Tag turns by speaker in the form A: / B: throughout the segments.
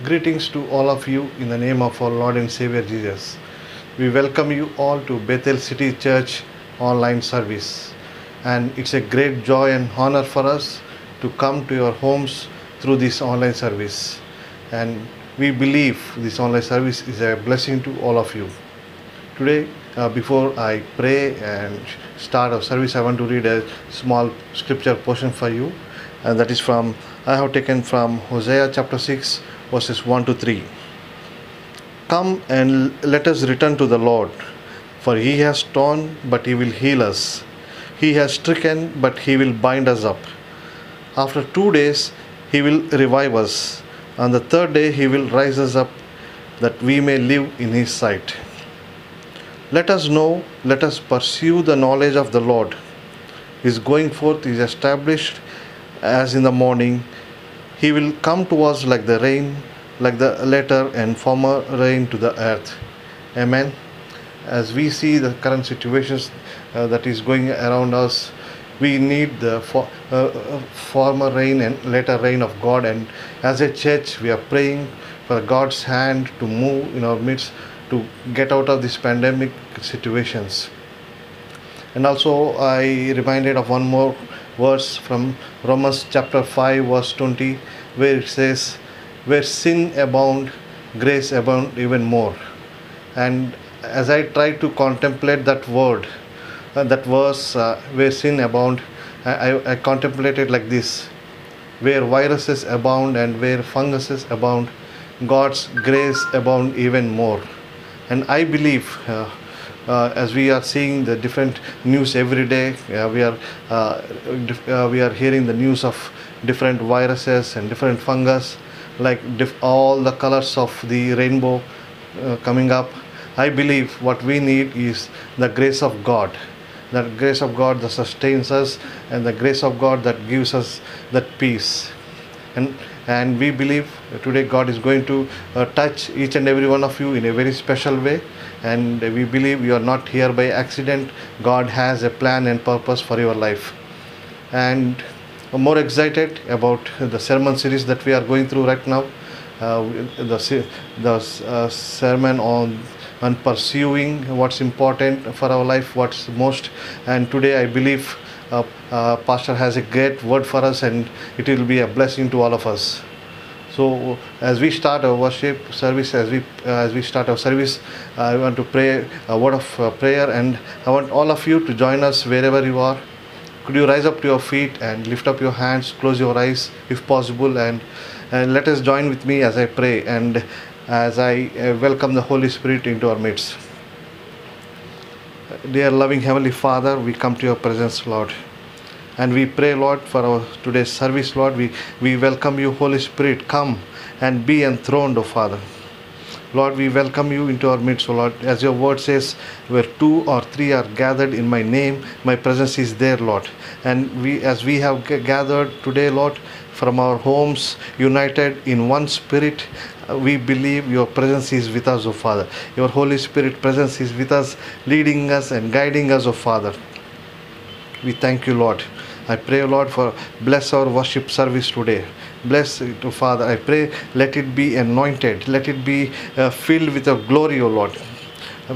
A: Greetings to all of you in the name of our Lord and Savior Jesus. We welcome you all to Bethel City Church online service, and it's a great joy and honor for us to come to your homes through this online service, and we believe this online service is a blessing to all of you. Today, before I pray and start our service, I want to read a small scripture portion for you, and that is I have taken from Hosea chapter 6 verses 1 to 3. Come and let us return to the Lord, for he has torn, but he will heal us. He has stricken, but he will bind us up. After 2 days he will revive us. On the third day he will raise us up, that we may live in his sight. Let us pursue the knowledge of the Lord. His going forth is established as in the morning. He will come to us like the rain, like the latter and former rain to the earth. Amen. As we see the current situations that is going around us, we need the former rain and later rain of God, and as a church we are praying for God's hand to move in our midst to get out of these pandemic situations. And also I reminded of one more verse from Romans chapter 5 verse 20, where it says, where sin abound, grace abound even more. And as I try to contemplate that word, that verse, where sin abound, I contemplated like this: where viruses abound and where funguses abound, God's grace abound even more. And I believe, as we are seeing the different news every day, we are hearing the news of different viruses and different fungus, like all the colors of the rainbow coming up. I believe what we need is the grace of God. That grace of God that sustains us, and the grace of God that gives us that peace. And we believe today God is going to touch each and every one of you in a very special way. And we believe you are not here by accident. God has a plan and purpose for your life. And I'm more excited about the sermon series that we are going through right now. The sermon on pursuing what's important for our life, what's most. And today I believe Pastor has a great word for us, and it will be a blessing to all of us. So as we start our worship service, as we start our service, I want to pray a word of prayer, and I want all of you to join us wherever you are. Could you rise up to your feet and lift up your hands, close your eyes if possible, and let us join with me as I pray and as I welcome the Holy Spirit into our midst. Dear loving Heavenly Father, we come to your presence, Lord. And we pray, Lord, for our today's service, Lord. We welcome you, Holy Spirit. Come and be enthroned, O Father. Lord, we welcome you into our midst, O Lord. As your word says, where 2 or 3 are gathered in my name, my presence is there, Lord. And as we have gathered today, Lord, from our homes, united in one spirit, we believe your presence is with us, O Father. Your Holy Spirit presence is with us, leading us and guiding us, O Father. We thank you, Lord. I pray, Lord, for bless our worship service today. Bless it, O Father. I pray, let it be anointed. Let it be filled with your glory, O Lord.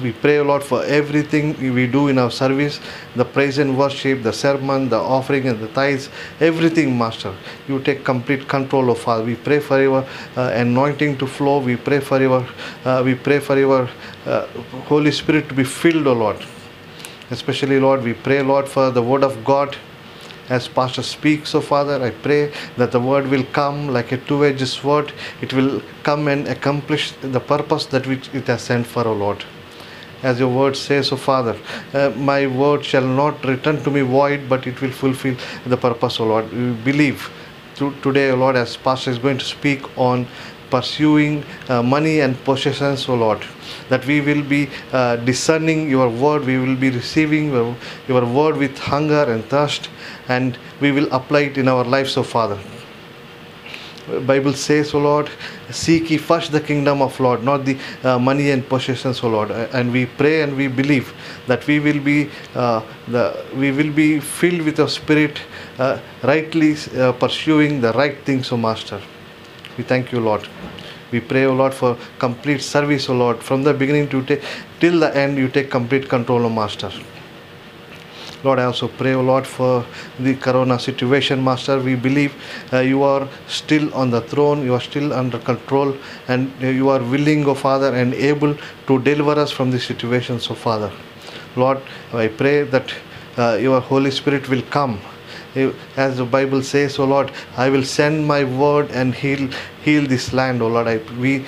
A: We pray, Lord, for everything we do in our service, the praise and worship, the sermon, the offering and the tithes, everything, Master. You take complete control, O Father. We pray for your anointing to flow. We pray for your Holy Spirit to be filled, O Lord. Especially, Lord, we pray, Lord, for the word of God. As Pastor speaks, O Father, I pray that the word will come like a two-edged sword. It will come and accomplish the purpose that which it has sent for, O Lord. As your word says, O Father, my word shall not return to me void, but it will fulfill the purpose, O Lord. We believe today, O Lord, as Pastor is going to speak on pursuing money and possessions, O Lord, that we will be discerning your word, we will be receiving your word with hunger and thirst, and we will apply it in our lives, O Father. Bible says, O Lord, seek ye first the kingdom of Lord, not the money and possessions, O Lord. And we pray and we believe that we will be filled with your Spirit, rightly pursuing the right things, O Master. We thank you, Lord. We pray, O Lord, for complete service, O Lord. From the beginning till the end, you take complete control, O Master. Lord, I also pray, O Lord, for the corona situation, Master. We believe you are still on the throne, you are still under control, and you are willing, O Father, and able to deliver us from this situation, so Father. Lord, I pray that your Holy Spirit will come. As the Bible says, O Lord, I will send my word and heal this land, O Lord. We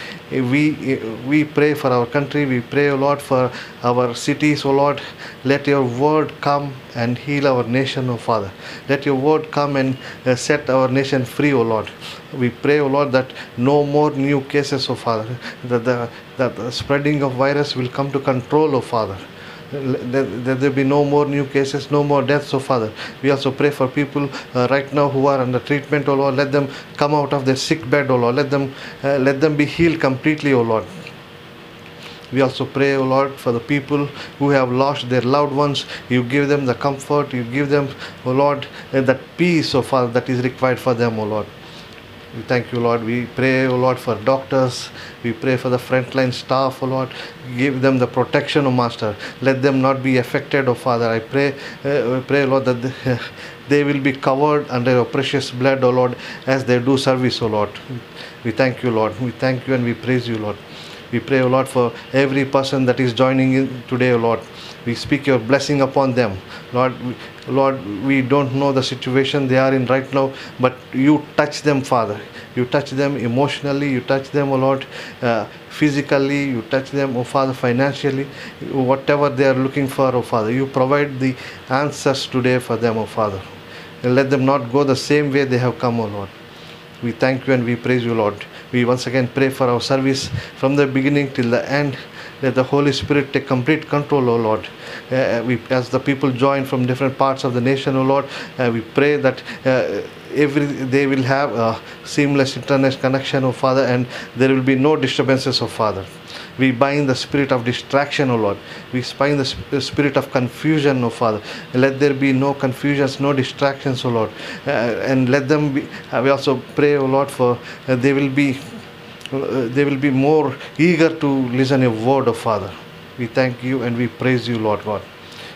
A: pray for our country. We pray, O Lord, for our cities, O Lord. Let your word come and heal our nation, O Father. Let your word come and set our nation free, O Lord. We pray, O Lord, that no more new cases, O Father. That the spreading of virus will come to control, O Father. That there be no more new cases, no more deaths, O Father. We also pray for people right now who are under treatment, O Lord. Let them come out of their sick bed, O Lord. Let them be healed completely, O Lord. We also pray, O Lord, for the people who have lost their loved ones. You give them the comfort. You give them, O Lord, that peace, O Father, that is required for them, O Lord. We thank you, Lord. We pray, O Lord, for doctors. We pray for the frontline staff, O Lord. Give them the protection, O Master. Let them not be affected, O Father. I pray, Lord, that they will be covered under your precious blood, O Lord, as they do service, O Lord. We thank you, Lord. We thank you and we praise you, Lord. We pray, O Lord, for every person that is joining in today, O Lord. We speak your blessing upon them. Lord, we don't know the situation they are in right now, but you touch them, Father. You touch them emotionally, you touch them, oh Lord, physically, you touch them, oh Father, financially, whatever they are looking for, oh Father. You provide the answers today for them, oh Father. And let them not go the same way they have come, oh Lord. We thank you and we praise you, Lord. We once again pray for our service from the beginning till the end. Let the Holy Spirit take complete control, O Lord. As the people join from different parts of the nation, O Lord, we pray that they will have a seamless internet connection, O Father, and there will be no disturbances, O Father. We bind the spirit of distraction, O Lord. We bind the spirit of confusion, O Father. Let there be no confusions, no distractions, O Lord. And let them be, we also pray, O Lord, for they will be more eager to listen your word, O Father. We thank you and we praise you, Lord God.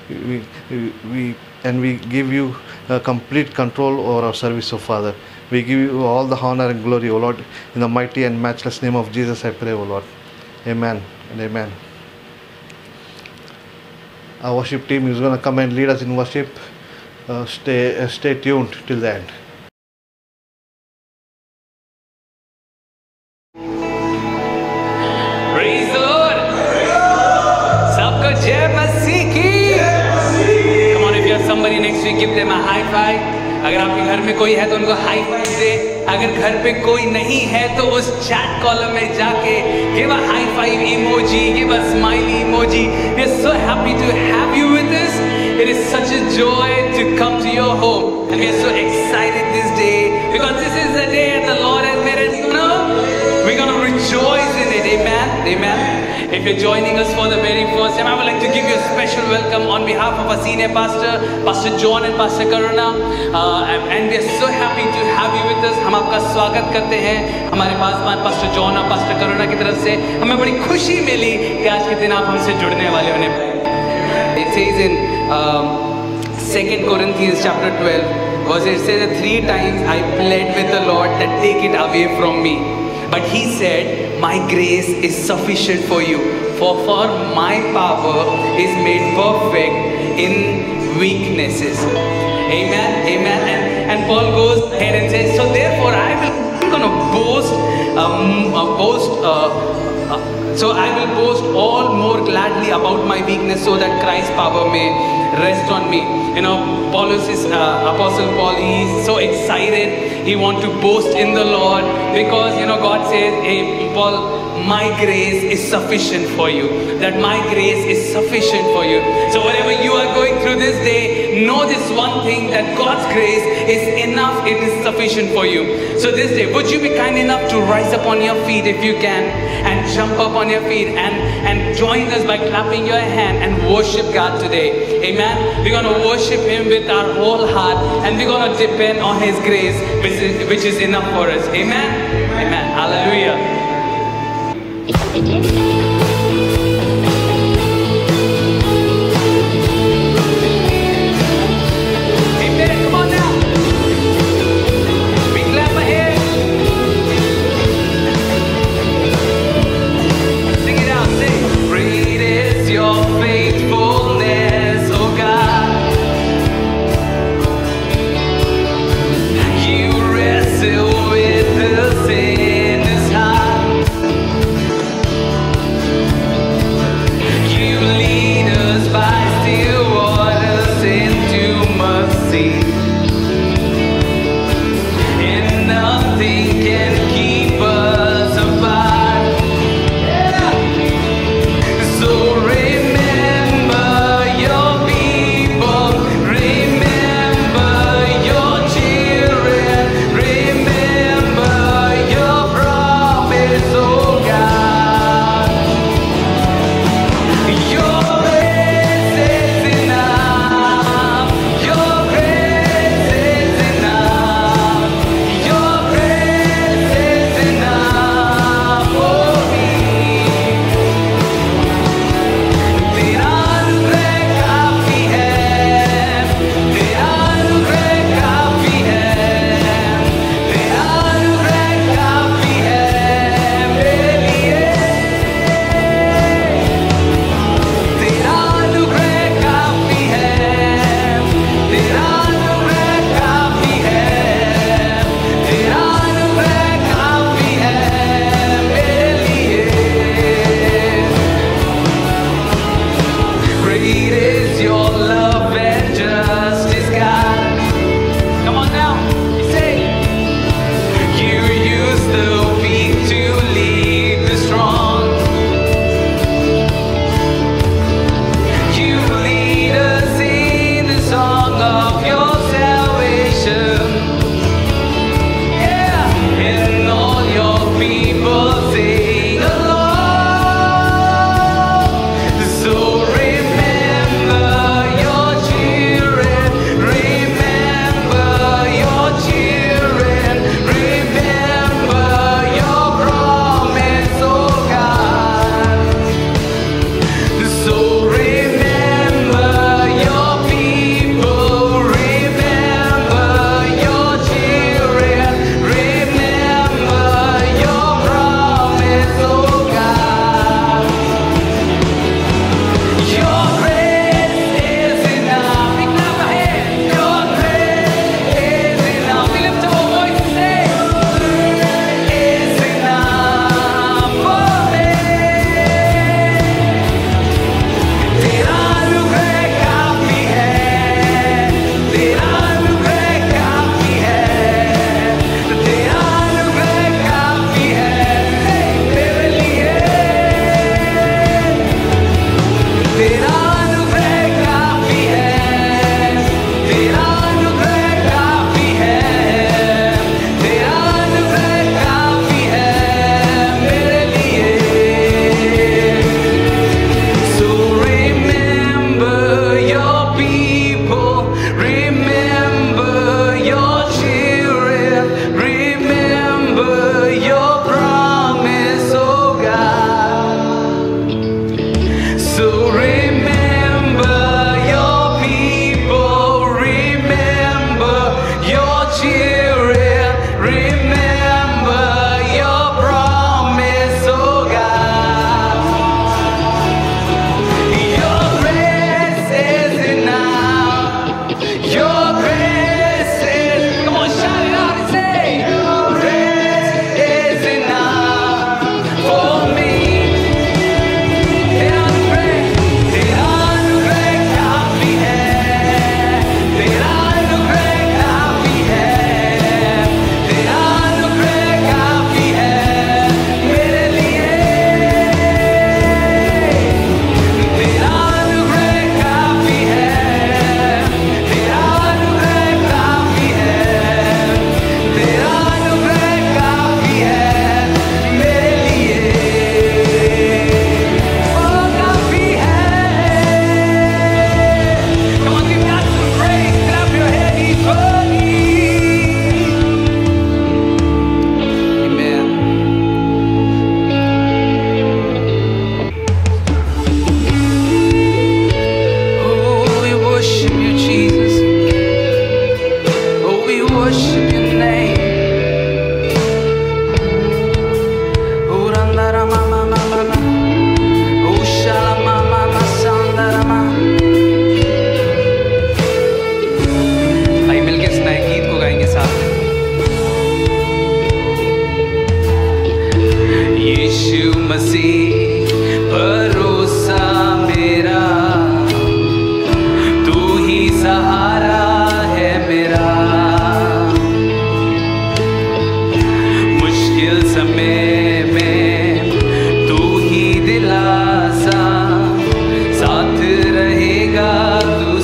A: We give you complete control over our service, O Father. We give you all the honor and glory, O Lord. In the mighty and matchless name of Jesus, I pray, O Lord. Amen and amen. Our worship team is going to come and lead us in worship. Stay tuned till the end.
B: Praise the Lord. Sabko Jai Masih ki. Come on, if you have somebody next to you, give them a high five. अगर आपके घर में कोई है तो उनको high five दे. अगर घर पे कोई नहीं है तो उस चैट कॉलम में जाके give a high five emoji, give a smiley emoji. We are so happy to have you with us. It is such a joy to come to your home, and we are so excited this day because this is the day that the Lord has made us. We're gonna rejoice in it. Amen. Amen. If you're joining us for the very first time, I would like to give you a special welcome on behalf of our senior pastor, Pastor John and Pastor Karuna. And we are so happy to have you with us. हम आपका स्वागत करते हैं हमारे Paswan Pastor John और Pastor Karuna की तरफ से. हमें बड़ी खुशी मिली कि आज के दिन आप हमसे जुड़ने वाले होने. It says in 2 Corinthians chapter 12, verse it says that 3 times I pled with the Lord that take it away from me. But he said, my grace is sufficient for you, for my power is made perfect in weaknesses. Amen, amen. And Paul goes ahead and says, so therefore I'm going to boast, so I will boast all more gladly about my weakness so that Christ's power may rest on me. You know, Apostle Paul, he's so excited. He wants to boast in the Lord because, you know, God says, hey, Paul, my grace is sufficient for you. That my grace is sufficient for you. So whatever you are going through this day, know this one thing, that God's grace is enough. It is sufficient for you. So this day, would you be kind enough to rise up on your feet if you can, and jump up on your feet and join us by clapping your hand and worship God today. Amen. We're going to worship Him with our whole heart, and we're going to depend on His grace, which is enough for us. Amen. Amen. Hallelujah. Amen. Come on now. We clap our hands. Sing it out. Sing. Great is your faithfulness, oh God. You wrestle with the sinner's heart.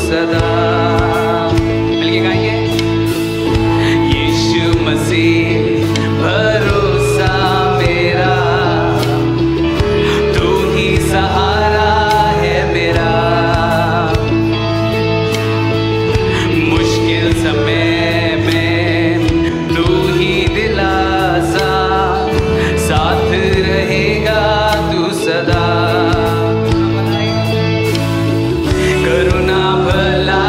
B: सदा। मिलके गाएंगे। यीशु मसीह भरोसा मेरा, तू ही सहारा है मेरा, मुश्किल समय में तू ही दिलासा, साथ रहेगा तू सदा। करुणा भला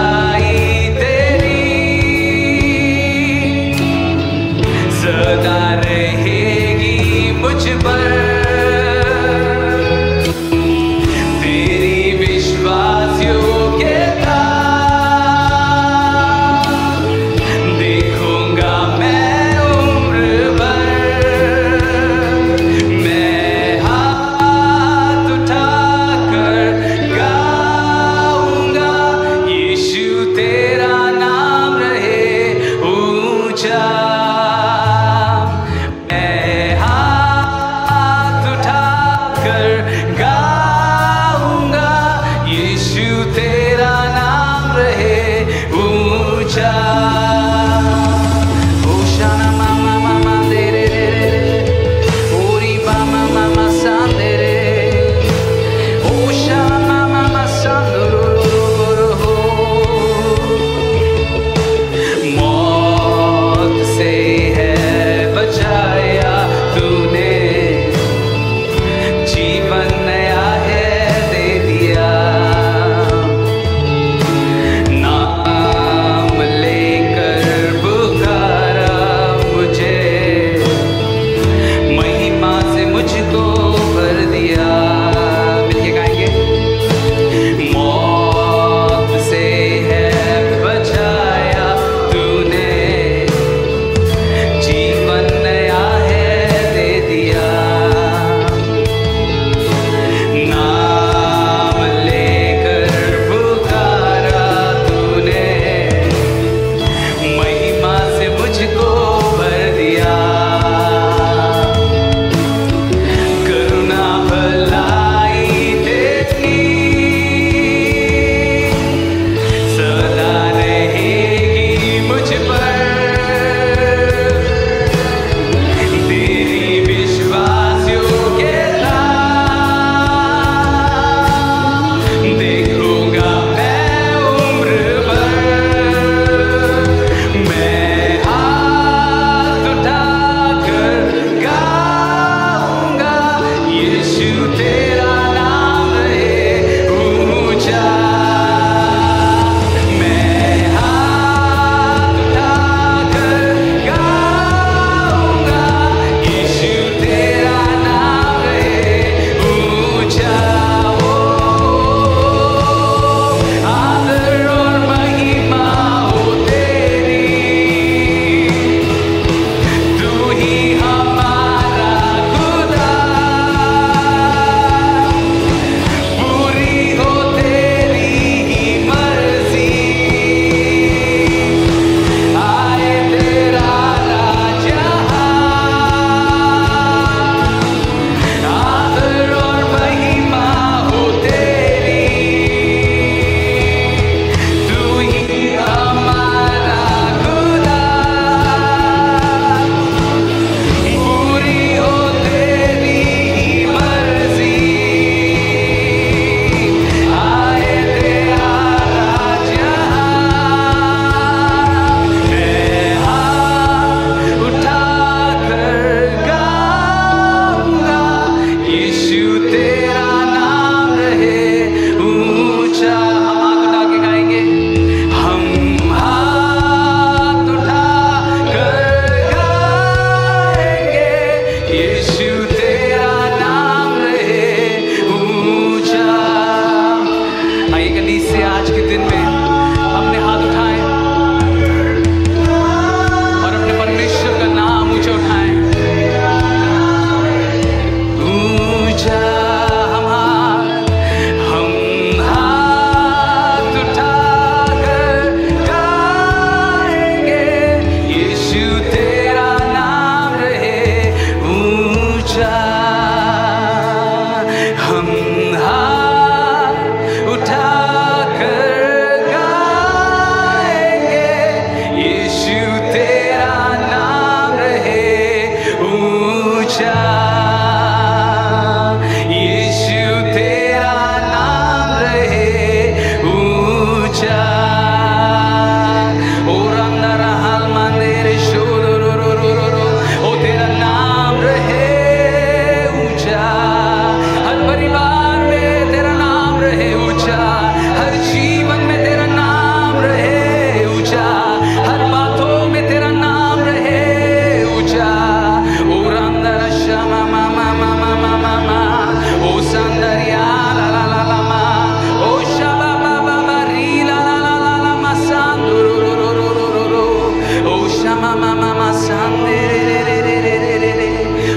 B: ma ma ma sande re re re re re re re.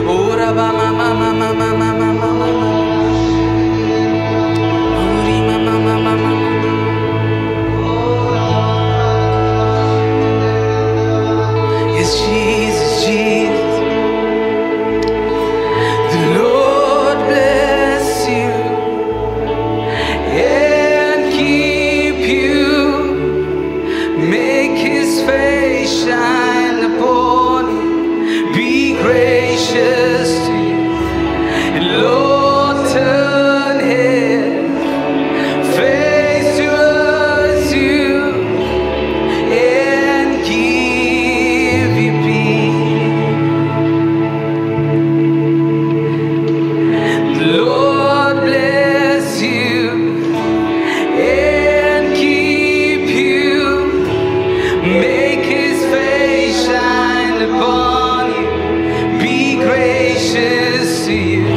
B: Ora ba ma ma ma ma ma ma ma ma ma. Ori ma ma ma ma ma. Yes, Jesus, Jesus. The Lord bless you and keep you. Make His face shine upon you. Be gracious to you. And Lord, turn His face towards you and give you peace. The Lord bless you and keep you. Make His face shine upon you. Be gracious to you.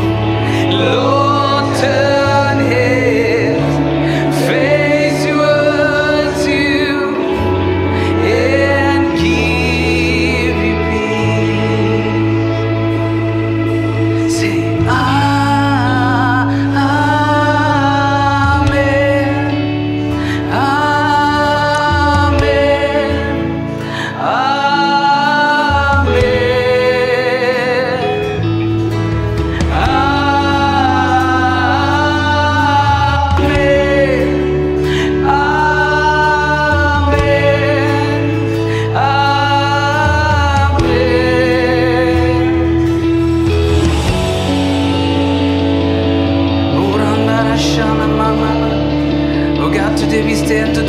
B: Lord, turn His face towards you and give you peace. Say, Amen. Oh God, today we stand to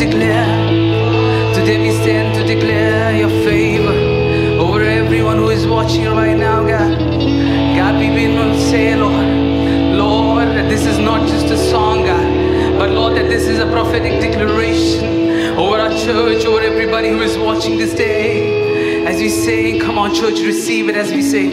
B: declare your favor over everyone who is watching right now, God. God, we will say, Lord, that this is not just a song, God, but Lord, that this is a prophetic declaration over our church, over everybody who is watching this day. As we say, come on, church, receive it as we say.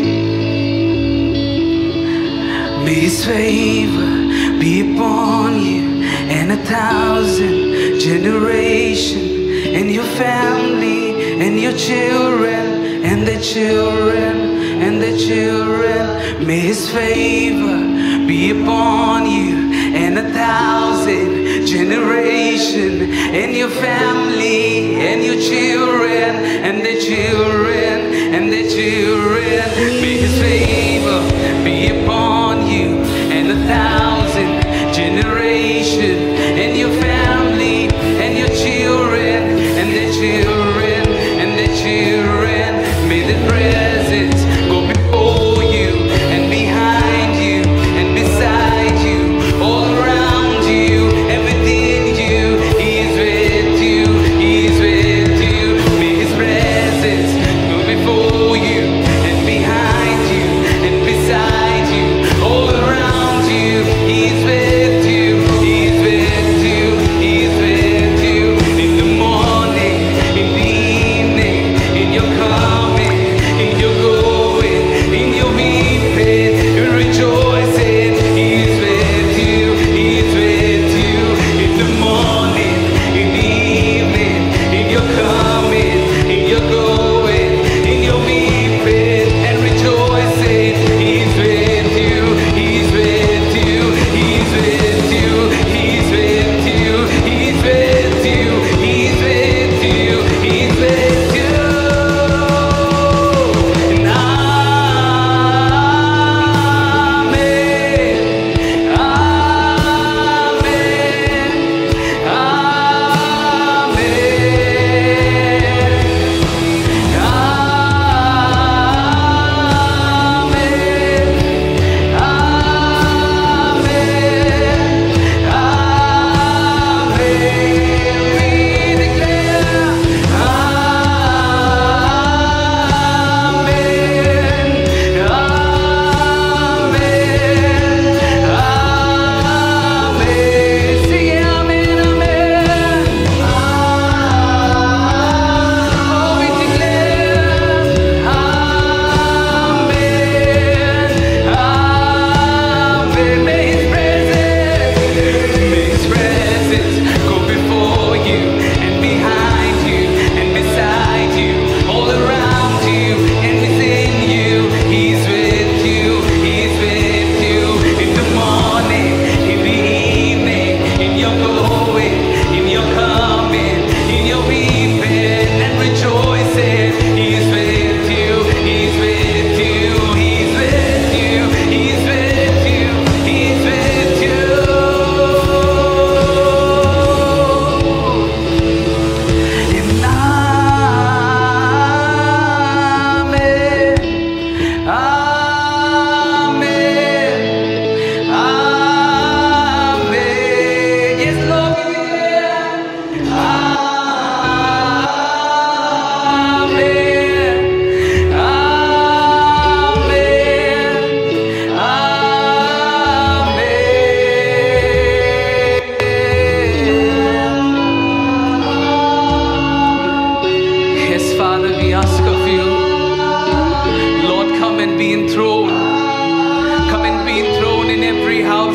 B: May His favor be upon you and 1,000 generations, and your family, and your children, and their children, and their children. May His favor be upon you and 1,000 generations, and your family, and your children, and their children, and their children. May His favor be upon you and 1,000 generations, and your family, and your children, and their children, and their children. May the presence go before you and behind you and beside you, all around you and within you. He is with you, He is with you. May His presence go before you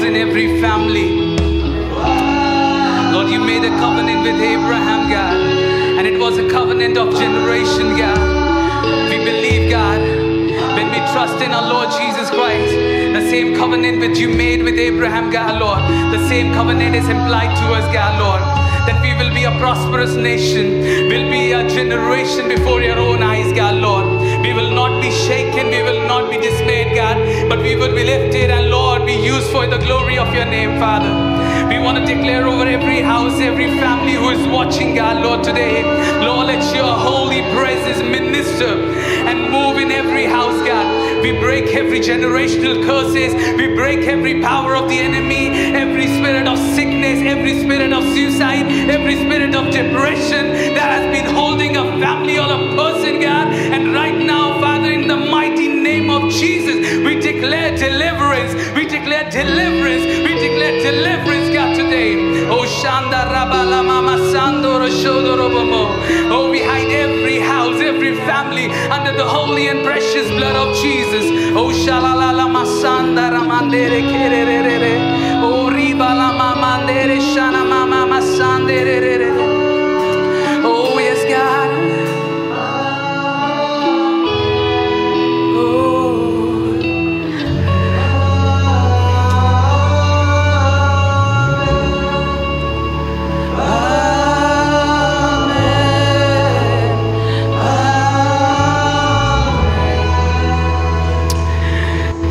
B: in every family. Lord, you made a covenant with Abraham, God, and it was a covenant of generation, God. We believe, God, when we trust in our Lord Jesus Christ, the same covenant which you made with Abraham, God, Lord, the same covenant is implied to us, God, Lord, that we will be a prosperous nation, will be a generation before your own eyes, God, Lord. We will not be shaken, we will not be dismayed, God, but we will be lifted and, Lord, be used for the glory of your name, Father. We want to declare over every house, every family who is watching, God, Lord, today, Lord, let your holy presence minister and move in every house, God. We break every generational curses, we break every power of the enemy, every spirit of sickness, every spirit of suicide, every spirit of depression that has been holding a family or a person, God. And right now, Father, in the mighty name of Jesus, we declare deliverance, we declare deliverance, we declare deliverance, God, today. Oh, Shanda Rabala Mama Sando Roshodorobomo. Oh, we hide every house, every family under the holy and precious blood of Jesus. Oh, Shalalala Masanda Ramandere Kerere. Oh, Ribala Mamandere Shana Mama Masandere. Oh, yes, God.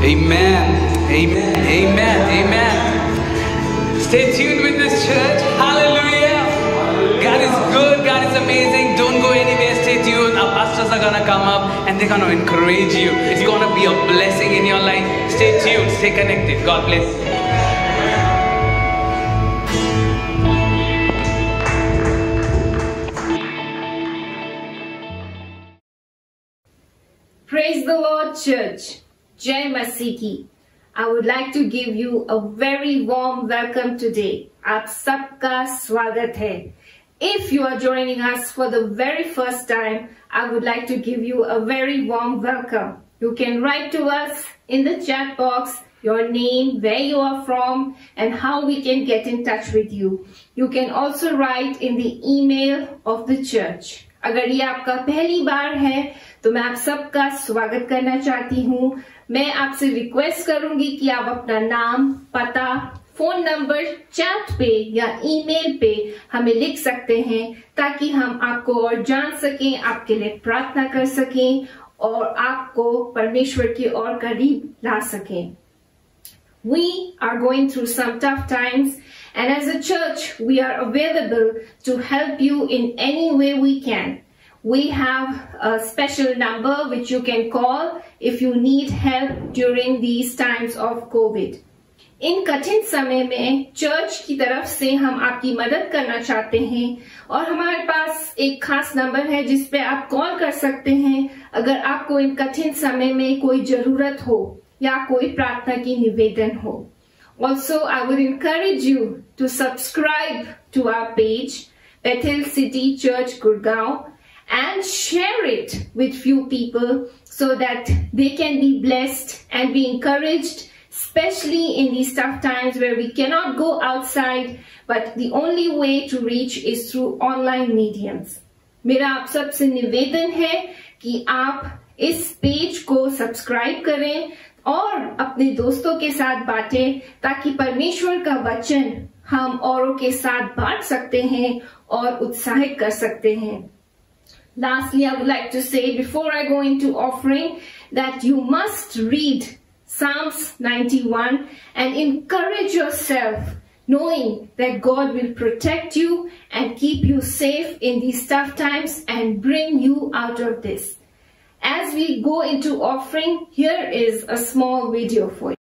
B: Amen, amen, amen, amen. Stay tuned with this church. Hallelujah. God is good, God is amazing. Don't go anywhere, stay tuned. Our pastors are gonna come up and they're gonna encourage you. It's gonna be a blessing in your life. Stay tuned, stay connected. God bless.
C: Praise the Lord, church. Jai Masih ki. I would like to give you a very warm welcome today. आप सबका स्वागत है. If you are joining us for the very first time, I would like to give you a very warm welcome. You can write to us in the chat box your name, where you are from, and how we can get in touch with you. You can also write in the email of the church. अगर ये आपका पहली बार है तो मैं आप सबका स्वागत करना चाहती हूँ. मैं आपसे रिक्वेस्ट करूंगी कि आप अपना नाम, पता, फोन नंबर चैट पे या ईमेल पे हमें लिख सकते हैं ताकि हम आपको और जान सकें, आपके लिए प्रार्थना कर सकें और आपको परमेश्वर की ओर करीब ला सकें. We are going through some tough times, and as a church, we are available to help you in any way we can. We have a special number which you can call if you need help during these times of COVID. इन कठिन समय में church की तरफ से हम आपकी मदद करना चाहते हैं और हमारे पास एक खास नंबर है जिस पे आप कॉल कर सकते हैं अगर आपको इन कठिन समय में कोई जरूरत हो या कोई प्रार्थना की निवेदन हो. Also, I would encourage you to subscribe to our page, Bethel City Church Gurgaon, and share it with few people so that they can be blessed and be encouraged, especially in these tough times where we cannot go outside, but the only way to reach is through online mediums. मेरा आप सबसे निवेदन है कि आप इस page को subscribe करें और अपने दोस्तों के साथ बांटें ताकि परमेश्वर का वचन हम औरों के साथ बांट सकते हैं और उत्साहित कर सकते हैं. Lastly, I would like to say before I go into offering that you must read Psalms 91 and encourage yourself knowing that God will protect you and keep you safe in these tough times and bring you out of this. As we go into offering, here is a small video for you.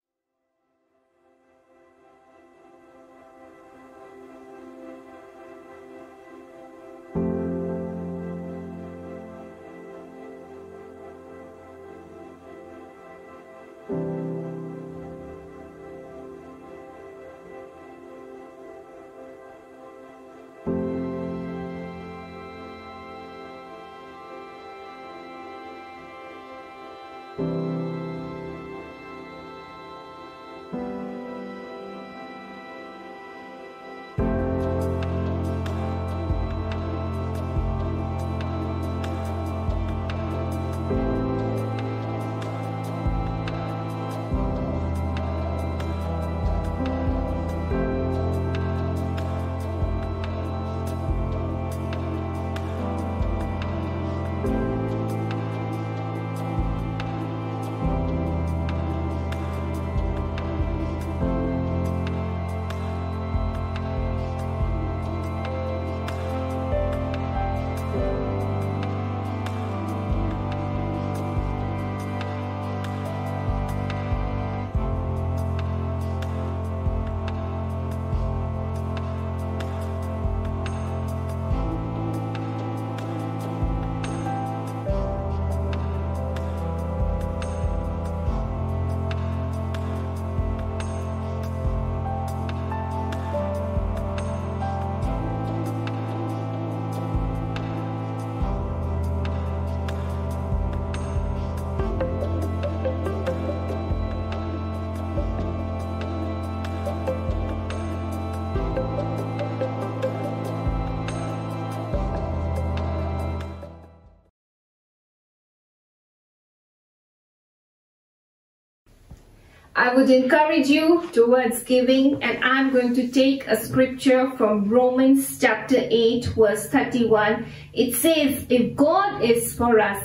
C: I would encourage you towards giving, and I'm going to take a scripture from Romans chapter 8 verse 31. It says, if God is for us,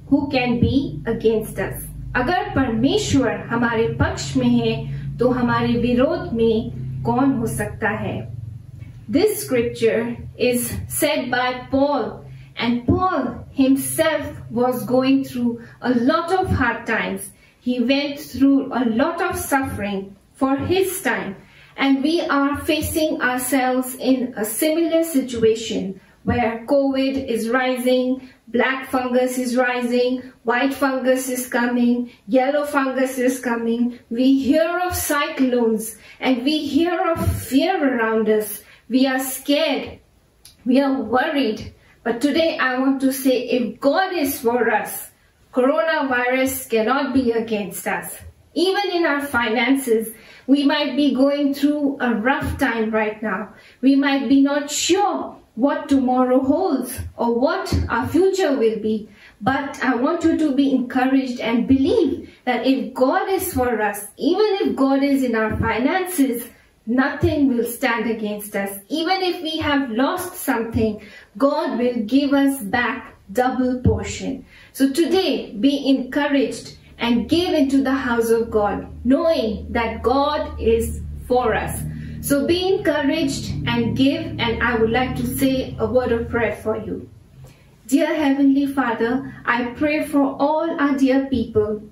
C: who can be against us? अगर परमेश्वर हमारे पक्ष में है तो हमारे विरोध में कौन हो सकता है? This scripture is said by Paul, and Paul himself was going through a lot of hard times. He went through a lot of suffering for his time, and we are facing ourselves in a similar situation where COVID is rising, black fungus is rising, white fungus is coming, yellow fungus is coming. We hear of cyclones and we hear of fear around us. We are scared, we are worried. But today I want to say, if God is for us, coronavirus cannot be against us. Even in our finances, we might be going through a rough time right now. We might be not sure what tomorrow holds or what our future will be. But I want you to be encouraged and believe that if God is for us, even if God is in our finances, nothing will stand against us. Even if we have lost something, God will give us back double portion. So today, be encouraged and give into the house of God, knowing that God is for us. So be encouraged and give, and I would like to say a word of prayer for you. Dear Heavenly Father, I pray for all our dear people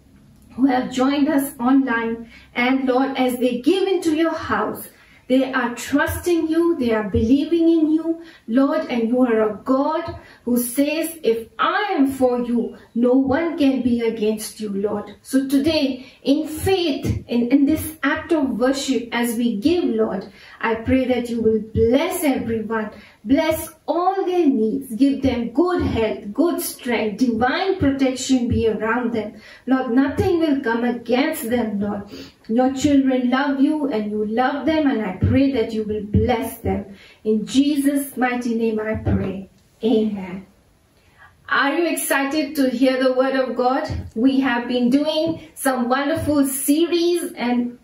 C: who have joined us online, and Lord, as they give into your house, they are trusting you, they are believing in you, Lord, and you are a God who says, if I am for you, no one can be against you, Lord. So today, in faith, in this act of worship, as we give, Lord, I pray that you will bless everyone, bless all their needs, give them good health, good strength, divine protection be around them. Lord, nothing will come against them, Lord. Your children love you and you love them, and I pray that you will bless them. In Jesus' mighty name I pray. Amen. Are you excited to hear the word of God? We have been doing some wonderful series, and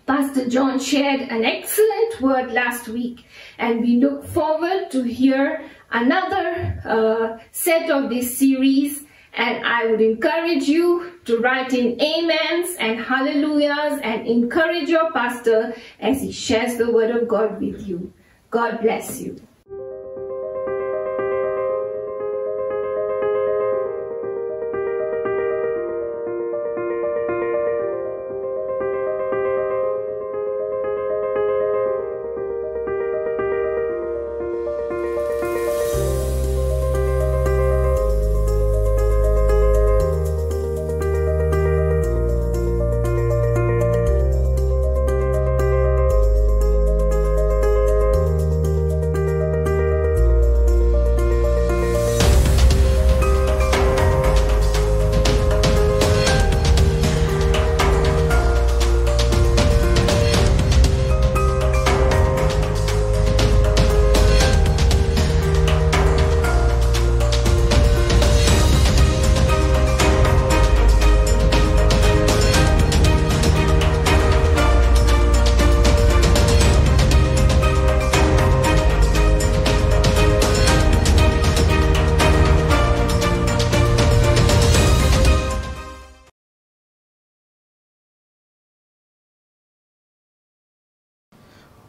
C: Pastor John shared an excellent word last week, and we look forward to hear another set of this series. And I would encourage you to write in amens and hallelujahs and encourage your pastor as he shares the word of God with you. God bless you.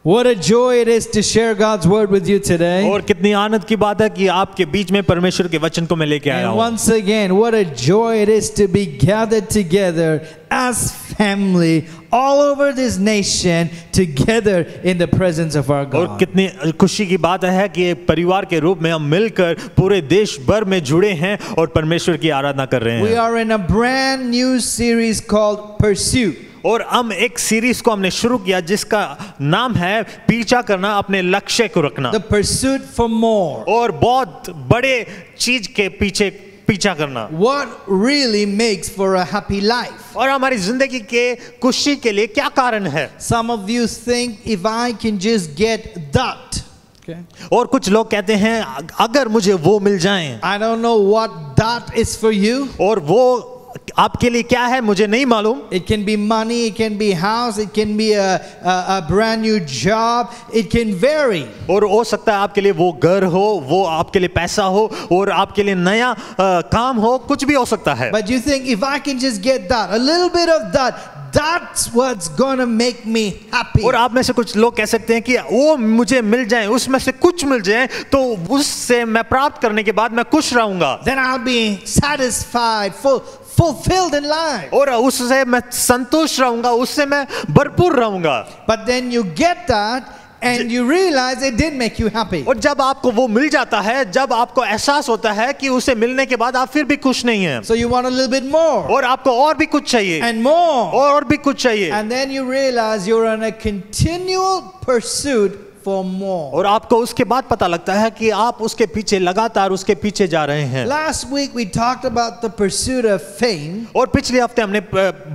D: What a joy it is to share God's word with you today.
E: और कितनी आनंद की बात है कि आपके बीच में परमेश्वर के वचन को मैं लेके आया
D: And
E: हूँ.
D: once again, what a joy it is to be gathered together as family all over this nation together in the presence of our
E: और
D: God.
E: कितनी खुशी की बात है कि परिवार के रूप में हम मिलकर पूरे देश भर में जुड़े हैं और परमेश्वर की आराधना कर रहे
D: We
E: हैं.
D: are in a brand new series called Pursue.
E: और हम एक सीरीज को हमने शुरू किया जिसका नाम है पीछा करना, अपने लक्ष्य को रखना
D: The pursuit for more.
E: और बहुत बड़े चीज के पीछे पीछा करना.
D: What really makes for a happy life?
E: और हमारी जिंदगी के खुशी के लिए क्या कारण है?
D: Some of you think if I can just get that. Okay.
E: और कुछ लोग कहते हैं अगर मुझे वो मिल जाएं.
D: I don't know what that is for you.
E: और वो आपके लिए क्या है मुझे नहीं मालूम।
D: It can be money, it can be house, it can be a brand new job. It can vary.
E: और हो सकता है आपके लिए वो घर हो, वो आपके लिए पैसा हो, और आपके लिए नया काम हो, कुछ भी हो सकता है।
D: But you think if I can just get that, a little bit of that, that's what's gonna make me happy.
E: और आप में से कुछ लोग कह सकते हैं कि वो मुझे मिल जाए, उसमें से कुछ मिल जाए तो उससे मैं प्राप्त करने के बाद मैं खुश रहूंगा।
D: Then I'll be satisfied, fulfilled in life.
E: और उससे मैं संतुष्ट रहूंगा, उससे मैं भरपूर रहूंगा।
D: But then you get that and you realize it didn't make you happy.
E: और जब आपको वो मिल जाता है, जब आपको एहसास होता है कि उसे मिलने के बाद आप फिर भी खुश नहीं हैं,
D: So you want a little bit more
E: और आपको और भी कुछ चाहिए,
D: and more.
E: और भी कुछ चाहिए,
D: And then you realize you're on a continual pursuit for more.
E: और आपको उसके बाद पता लगता है कि आप उसके पीछे लगातार उसके पीछे जा रहे हैं।
D: Last week we talked about the pursuit of fame.
E: और पिछले हफ्ते हमने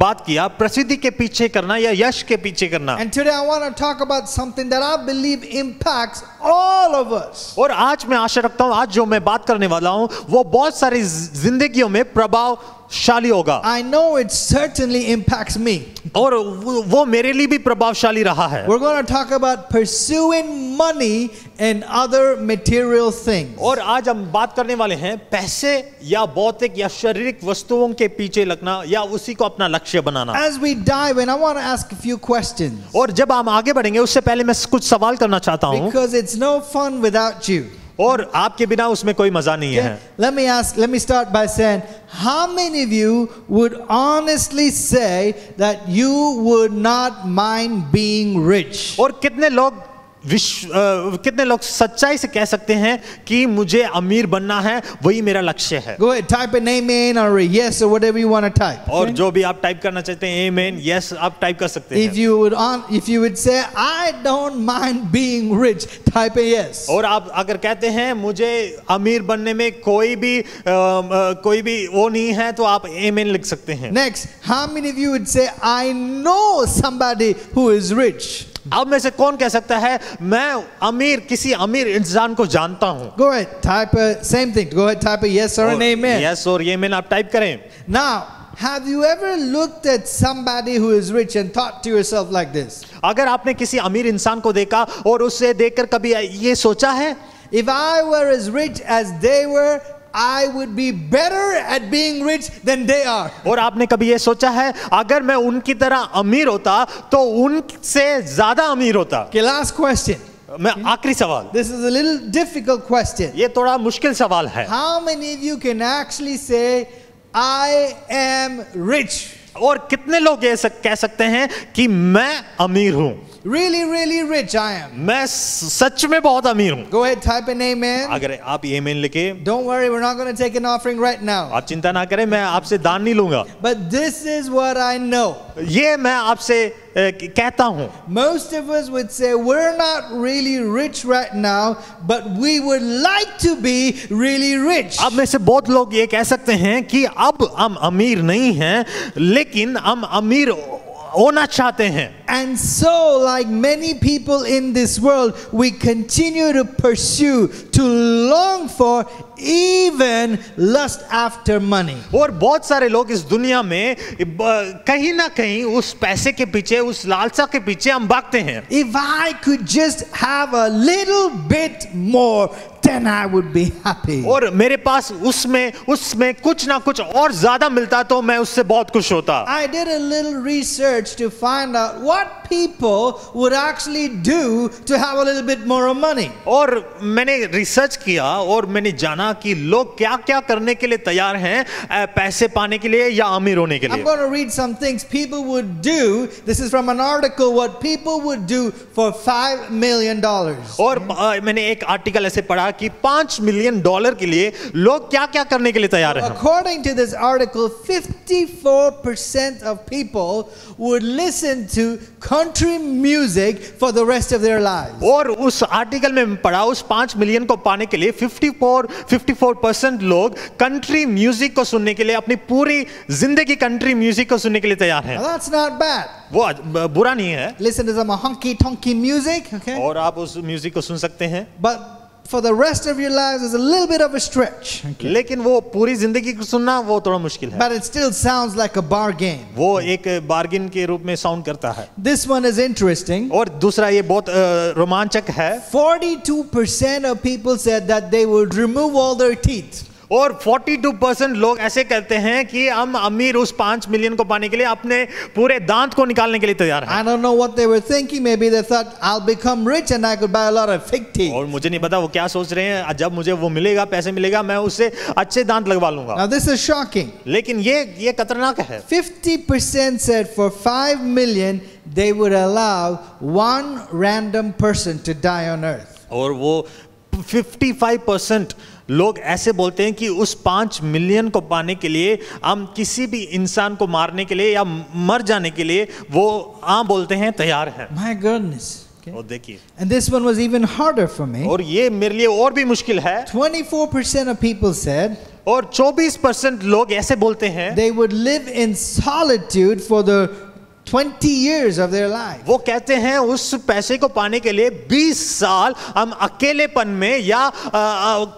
E: बात किया प्रसिद्धि के पीछे करना या यश के पीछे करना।
D: And today I want to talk about something that I believe impacts all of us.
E: और आज मैं आशा रखता हूं आज जो मैं बात करने वाला हूं वो बहुत सारी जिंदगियों में प्रभावशाली होगा।
D: I know it certainly impacts me.
E: और वो मेरे लिए भी प्रभावशाली रहा है।
D: We're going to talk about pursuing money and other material things.
E: और आज हम बात करने वाले हैं पैसे या भौतिक या शारीरिक वस्तुओं के पीछे लगना या उसी को अपना लक्ष्य बनाना।
D: As we dive in, I want to ask a few questions.
E: और जब हम आगे बढ़ेंगे उससे पहले मैं कुछ सवाल करना चाहता हूं,
D: Because it's no fun without you.
E: और आपके बिना उसमें कोई मजा नहीं
D: Okay?
E: है।
D: Let me start by saying, how many of you would honestly say that you would not mind being rich?
E: और कितने लोग सच्चाई से कह सकते हैं कि मुझे अमीर बनना है, वही मेरा लक्ष्य है।
D: Go ahead, type an amen or a yes or whatever you want to type.
E: और
D: Okay?
E: जो भी आप टाइप करना चाहते हैं amen yes आप टाइप कर सकते हैं।
D: If you would say, I don't mind being rich, type a yes.
E: और आप अगर कहते हैं मुझे अमीर बनने में कोई भी वो नहीं है तो आप amen लिख सकते हैं।
D: Next, how many of you would say, I know somebody who is rich?
E: अब में से कौन कह सकता है मैं किसी अमीर इंसान को जानता हूं?
D: Go ahead, type a same thing. Go ahead, type a yes or an amen.
E: yes और amen आप टाइप करें।
D: Now, have you ever looked at somebody who is rich and thought to yourself like this?
E: अगर आपने किसी अमीर इंसान को देखा और उसे देखकर कभी ये सोचा है,
D: If I were as rich as they were, I would be better at being rich than they are.
E: और आपने कभी ये सोचा है अगर मैं उनकी तरह अमीर होता तो उनसे ज्यादा अमीर होता?
D: Okay, last question.
E: मैं आखिरी सवाल,
D: This is a little difficult question.
E: ये थोड़ा मुश्किल सवाल है।
D: How many of you can actually say, I am rich?
E: और कितने लोग ये कह सकते हैं कि मैं अमीर हूं?
D: Really, really rich I am.
E: मैं सच में बहुत अमीर हूं।
D: Go ahead, type an amen.
E: अगर आप amen लिखे,
D: Don't worry, we're not going to take an offering right now.
E: आप चिंता ना करें, मैं आपसे दान नहीं लूंगा।
D: But this is what I know.
E: ये मैं आपसे कहता हूं,
D: Most of us would say we're not really rich right now, but we would like to be really rich.
E: अब में से बहुत लोग ये कह सकते हैं कि अब हम अमीर नहीं हैं, लेकिन हम अमीर होना चाहते हैं।
D: And so, like many people in this world, we continue to pursue, to long for, even lust after money.
E: और बहुत सारे लोग इस दुनिया में कहीं ना कहीं उस पैसे के पीछे, उस लालसा के पीछे हम भागते हैं।
D: If I could just have a little bit more, then I would be happy.
E: और मेरे पास उसमें कुछ ना कुछ और ज्यादा मिलता तो मैं उससे बहुत खुश होता।
D: I did a little research to find out what people would actually do to have a little bit more money.
E: और मैंने रिसर्च किया और मैंने जाना कि लोग क्या क्या करने के लिए तैयार हैं पैसे पाने के लिए या अमीर होने के
D: I'm
E: लिए।
D: going to read some things people would do. This is from an article, what people would do for $5 million.
E: और मैंने एक आर्टिकल ऐसे पढ़ा कि $5 मिलियन के लिए लोग क्या क्या करने के लिए तैयार हैं।
D: According to this article, 54% of people would listen to country music for the rest of their lives.
E: और उस आर्टिकल में पढ़ा उस 5 मिलियन को पाने के लिए 54% लोग कंट्री म्यूजिक को सुनने के लिए अपनी पूरी जिंदगी कंट्री म्यूजिक को सुनने के लिए तैयार हैं।
D: Now that's not bad.
E: वो बुरा नहीं है।
D: Listen to some honky tonky music, okay?
E: और आप उस म्यूजिक को सुन सकते हैं।
D: But for the rest of your lives is a little bit of a stretch. Okay.
E: लेकिन वो पूरी जिंदगी को सुनना वो थोड़ा मुश्किल है,
D: But it still sounds like a bargain.
E: वो एक बार्गिन के रूप में साउंड करता है।
D: This one is interesting.
E: और दूसरा ये बहुत रोमांचक है।
D: 42% of people said that they would remove all their teeth.
E: और 42% लोग ऐसे कहते हैं कि हम अमीर उस 5 मिलियन को पाने के लिए अपने पूरे दांत को निकालने के लिए तैयार हैं।
D: I don't know what they were thinking. Maybe they thought I'll become rich and I could buy a lot of fake teeth.
E: और मुझे नहीं पता वो क्या सोच रहे हैं, जब मुझे वो मिलेगा, पैसे मिलेगा, मैं उससे अच्छे दांत लगवा लूंगा।
D: Now this is shocking.
E: लेकिन ये खतरनाक है।
D: 50% said for 5 million they would allow one random person to die on earth.
E: और वो 55% लोग ऐसे बोलते हैं कि उस 5 मिलियन को पाने के लिए हम किसी भी इंसान को मारने के लिए या मर जाने के लिए वो बोलते हैं तैयार हैं।
D: My goodness. Okay.
E: और देखिए,
D: And this one was even harder for me.
E: और ये मेरे लिए और भी मुश्किल है।
D: 24% of people said
E: और 24% लोग ऐसे बोलते हैं
D: they would live in solitude for the 20 years of their life.
E: वो कहते हैं उस पैसे को पाने के लिए 20 साल हम अकेलेपन में या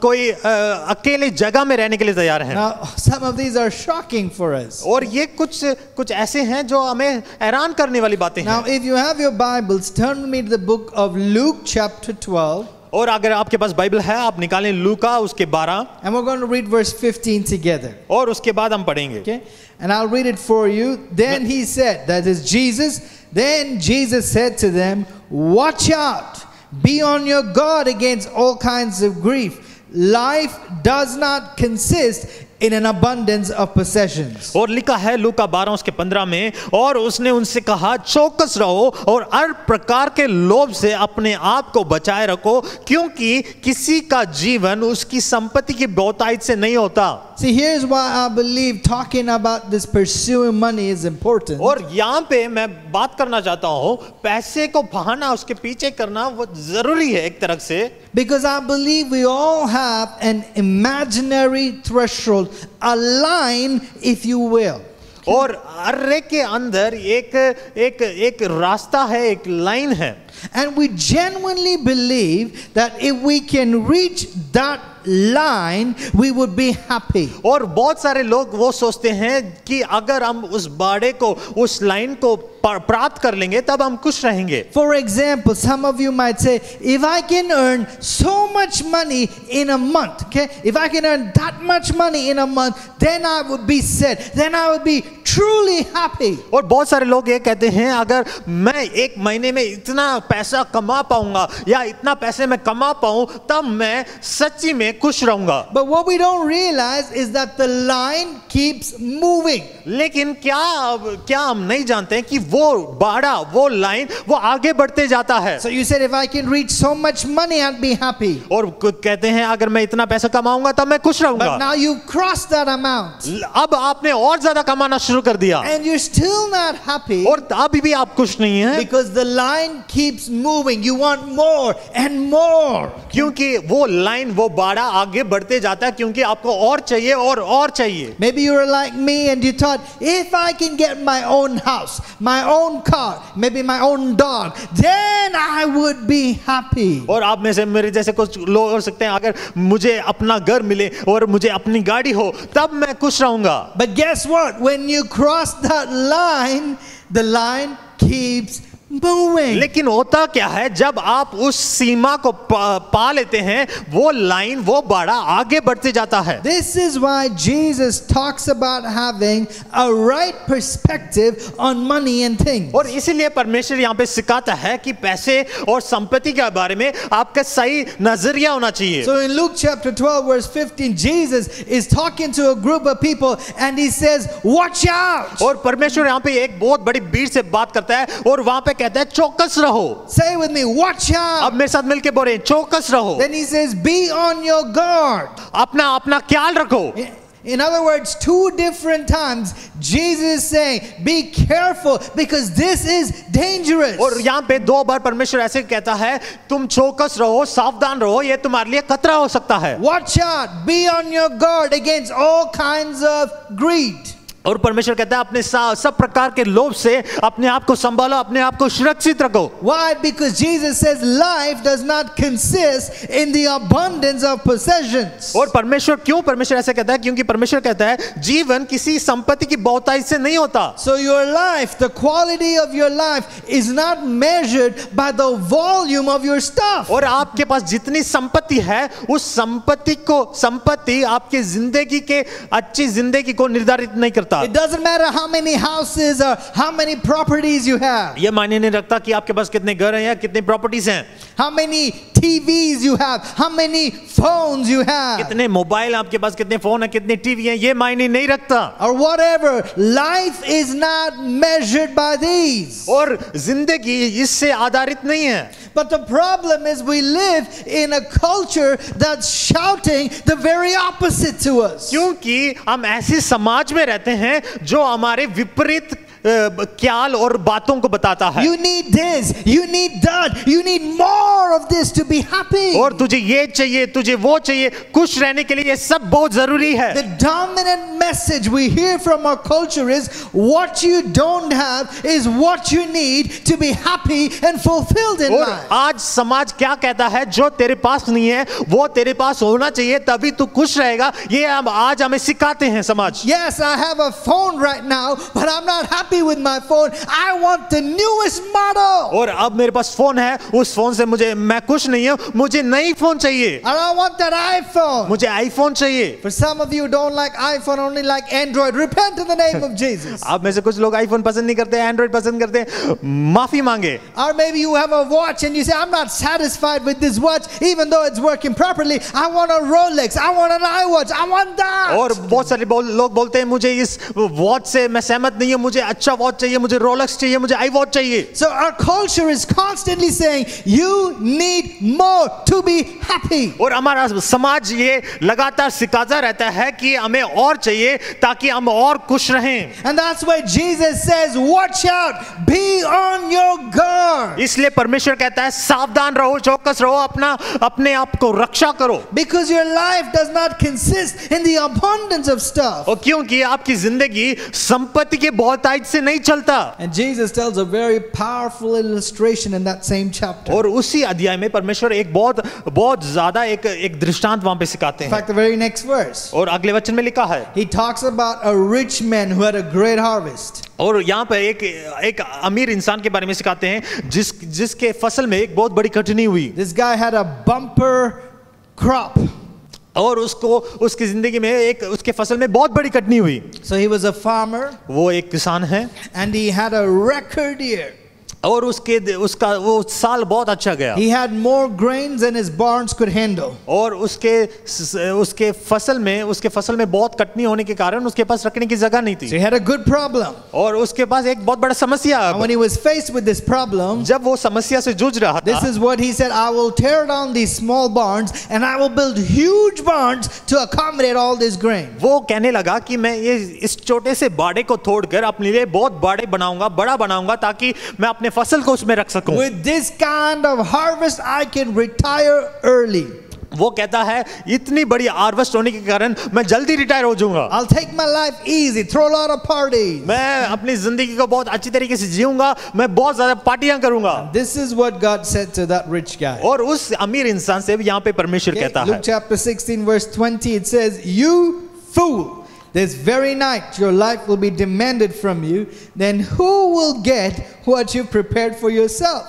E: कोई अकेले जगह में रहने के लिए तैयार हैं।
D: Now, some of these are shocking for us.
E: और ये कुछ ऐसे हैं जो हमें हैरान करने वाली बातें
D: Now,
E: हैं।
D: if you have your Bibles, turn with me to the book of Luke chapter 12.
E: और अगर आपके पास बाइबल है, आप निकालें लूका उसके 12,
D: And we're going to read verse 15 together.
E: और उसके बाद हम पढ़ेंगे।
D: Okay? And I'll read it for you. Then he said, that is Jesus. Then Jesus said to them, watch out. Be on your guard against all kinds of grief. Life does not consist in an abundance of possessions.
E: और लिखा है लूका 12 उसके 15 में, और उसने उनसे कहा चौकस रहो और हर प्रकार के लोभ से अपने आप को बचाए रखो, क्योंकि किसी का जीवन उसकी संपत्ति की बहुतायत से नहीं होता।
D: See, here's why I believe talking about this pursuing money is important.
E: और यहाँ पे मैं बात करना चाहता हूँ, पैसे को पाना, उसके पीछे करना वो जरूरी है एक तरह से।
D: Because I believe we all have an imaginary threshold, a line, if you will.
E: और हर एक के अंदर एक रास्ता है, एक लाइन है।
D: And we genuinely believe that if we can reach that line, we would be happy.
E: और बहुत सारे लोग वो सोचते हैं कि अगर हम उस बाड़े को, उस लाइन को प्राप्त कर लेंगे तब हम खुश रहेंगे।
D: For example, some of you might say, if I can earn so much money in a month, okay, if I can earn that much money in a month, then I would be set, then I would be truly happy.
E: और बहुत सारे लोग ये कहते हैं अगर मैं एक महीने में इतना पैसा कमा पाऊंगा या इतना पैसे में कमा पाऊं तब मैं सच्ची में खुश रहूंगा।
D: But what we don't realize is that the line keeps moving.
E: लेकिन क्या हम नहीं जानते हैं कि वो बाड़ा, वो लाइन, वो आगे बढ़ते जाता है।
D: So you said, if I can reach so much money, I'd be happy.
E: और कहते हैं अगर मैं इतना पैसा कमाऊंगा तब मैं खुश रहूंगा।
D: But now you've crossed that amount.
E: अब आपने और ज्यादा कमाना शुरू कर दिया
D: And you're still not happy.
E: और अभी भी आप खुश नहीं हैं,
D: Because the line keeps moving. You want more and more.
E: क्योंकि वो लाइन, वो बाड़ा आगे बढ़ते जाता है, क्योंकि आपको और चाहिए और चाहिए।
D: Maybe you were like me and you thought, if I can get my own house, my own car, maybe my own dog, then I would be happy.
E: और आप में से मेरे जैसे कुछ लोग हो सकते हैं, अगर मुझे अपना घर मिले और मुझे अपनी गाड़ी हो तब मैं खुश रहूंगा।
D: But guess what? When you cross that line, the line keeps moving.
E: लेकिन होता क्या है, जब आप उस सीमा को पा लेते हैं, वो लाइन, वो बाड़ा आगे बढ़ते जाता है।
D: This is why Jesus talks about having a right perspective on money and things.
E: और इसीलिए परमेश्वर यहाँ पे सिखाता है कि पैसे और संपत्ति के बारे में आपका सही नजरिया होना चाहिए।
D: So in Luke chapter 12 verse 15, Jesus is talking to a group of people and he says, watch out.
E: और परमेश्वर यहाँ पे एक बहुत बड़ी भीड़ से बात करता है और वहाँ पे कहता है चौकस रहो।
D: Say with me, watch out.
E: अब मेरे साथ मिलके बोले चौकस रहो।
D: Then he says, be on your guard.
E: अपना ख्याल रखो।
D: In other words, 2 different times Jesus is saying, be careful because this is dangerous.
E: और यहाँ पे 2 बार परमेश्वर ऐसे कहता है, तुम चौकस रहो, सावधान रहो, ये तुम्हारे लिए खतरा हो सकता है।
D: Watch out, be on your guard against all kinds of greed.
E: और परमेश्वर कहता है अपने सब प्रकार के लोभ से अपने आप को संभालो, अपने आप को सुरक्षित रखो।
D: Why? Because Jesus says life does not consist in the abundance of possessions.
E: और परमेश्वर क्यों परमेश्वर ऐसे कहता है? क्योंकि परमेश्वर कहता है जीवन किसी संपत्ति की बहुतायत से नहीं होता।
D: So your life, the quality of your life is not measured by the volume of your stuff.
E: और आपके पास जितनी संपत्ति है उस संपत्ति आपके जिंदगी के अच्छी जिंदगी को निर्धारित नहीं करता।
D: It doesn't matter how many houses or how many properties you have.
E: ये मायने नहीं रखता कि आपके पास कितने घर हैं या कितनी प्रॉपर्टीज हैं,
D: How many TVs you have, how many phones you have,
E: कितने मोबाइल आपके पास, कितने फोन हैं, कितनी टीवी हैं, ये मायने नहीं रखता।
D: or whatever. Life is not measured by these.
E: और जिंदगी इससे आधारित नहीं है।
D: But the problem is we live in a culture that's shouting the very opposite to us.
E: क्योंकि हम ऐसे समाज में रहते हैं जो हमारे विपरीत ख्याल और बातों को बताता है।
D: You need this, you need that, you need more of this to be happy.
E: और तुझे ये चाहिए, तुझे वो चाहिए, खुश रहने के लिए ये सब बहुत जरूरी है।
D: The dominant message we hear from our culture is what you don't have is what you need to be happy and fulfilled in
E: और
D: life.
E: आज समाज क्या कहता है? जो तेरे पास नहीं है वो तेरे पास होना चाहिए, तभी तू खुश रहेगा। ये हम आज हमें सिखाते हैं समाज।
D: Yes, I have a phone right now, but I'm not happy with my phone. I want the newest model.
E: और अब मेरे पास फोन है, उस फोन से मैं खुश नहीं हूं, मुझे नई फोन चाहिए,
D: And I want that iPhone.
E: मुझे आईफोन चाहिए।
D: For some of you who don't like iPhone, only like Android, repent in the name of Jesus.
E: अब में से कुछ लोग आईफोन पसंद नहीं करते, एंड्रॉइड पसंद करते, माफी मांगे।
D: Or maybe you have a watch and you say, I'm not satisfied with this watch, even though it's working properly. I want a Rolex, I want an iWatch, I want that.
E: और बहुत सारे लोग बोलते हैं मुझे इस watch से मैं सहमत नहीं हूं, मुझे अच्छा वॉच चाहिए, मुझे रोलेक्स चाहिए, मुझे आई वॉच चाहिए।
D: So our culture is constantly saying, you need more to be happy.
E: और हमारा समाज ये लगातार सिखाता रहता है कि हमें और चाहिए ताकि हम और खुश रहें।
D: And that's why Jesus says, watch out, be on your guard.
E: इसलिए परमेश्वर कहता है सावधान रहो, चौकस रहो, अपने आप को रक्षा करो।
D: Because your life does not consist in the abundance of stuff.
E: और क्योंकि आपकी जिंदगी संपत्ति के बहुतायत से नहीं चलता।
D: And Jesus tells a very powerful illustration in that same chapter.
E: और उसी अध्याय में परमेश्वर एक बहुत ज्यादा एक दृष्टांत वहां पे सिखाते
D: In
E: हैं।
D: fact, the very next verse,
E: और अगले वचन में लिखा है,
D: he talks about a rich man who had a great harvest.
E: और यहाँ पे एक अमीर इंसान के बारे में सिखाते हैं जिसके फसल में एक बहुत बड़ी कटनी हुई।
D: This guy had a bumper crop.
E: और उसकी जिंदगी में उसके फसल में बहुत बड़ी कटनी हुई।
D: So he was a farmer
E: वो एक किसान है
D: and he had a record year.
E: और उसका वो साल बहुत अच्छा गया।
D: He had more grains than his barns could handle.
E: और उसके फसल में बहुत कटनी होने के कारण उसके पास रखने की जगह नहीं
D: So
E: थी।
D: he had a good problem.
E: और उसके पास एक बहुत बड़ा समस्या।
D: And when he was faced with this problem,
E: जब वो समस्या से जूझ रहा
D: this
E: था,
D: is what he said, I will tear down these small barns and I will build huge barns to accommodate all this grain.
E: वो कहने लगा कि मैं इस छोटे से बाड़े को तोड़कर अपने लिए बहुत बड़ा बनाऊंगा ताकि मैं अपने फसल को उसमें रख सकूं।
D: With this kind of harvest, I can retire early.
E: वो कहता है इतनी बड़ी हार्वेस्ट होने के कारण मैं जल्दी रिटायर हो जाऊंगा।
D: I'll take my life easy, throw a lot of parties.
E: मैं अपनी जिंदगी को बहुत अच्छी तरीके से जीऊंगा, मैं बहुत ज्यादा पार्टियां करूंगा।
D: This is what God said to that rich guy.
E: और उस अमीर इंसान से यहाँ पे परमेश्वर
D: Okay,
E: कहता
D: Luke
E: है,
D: chapter 16 verse 20, it says, you fool, this very night your life will be demanded from you, then who will get what you prepared for yourself?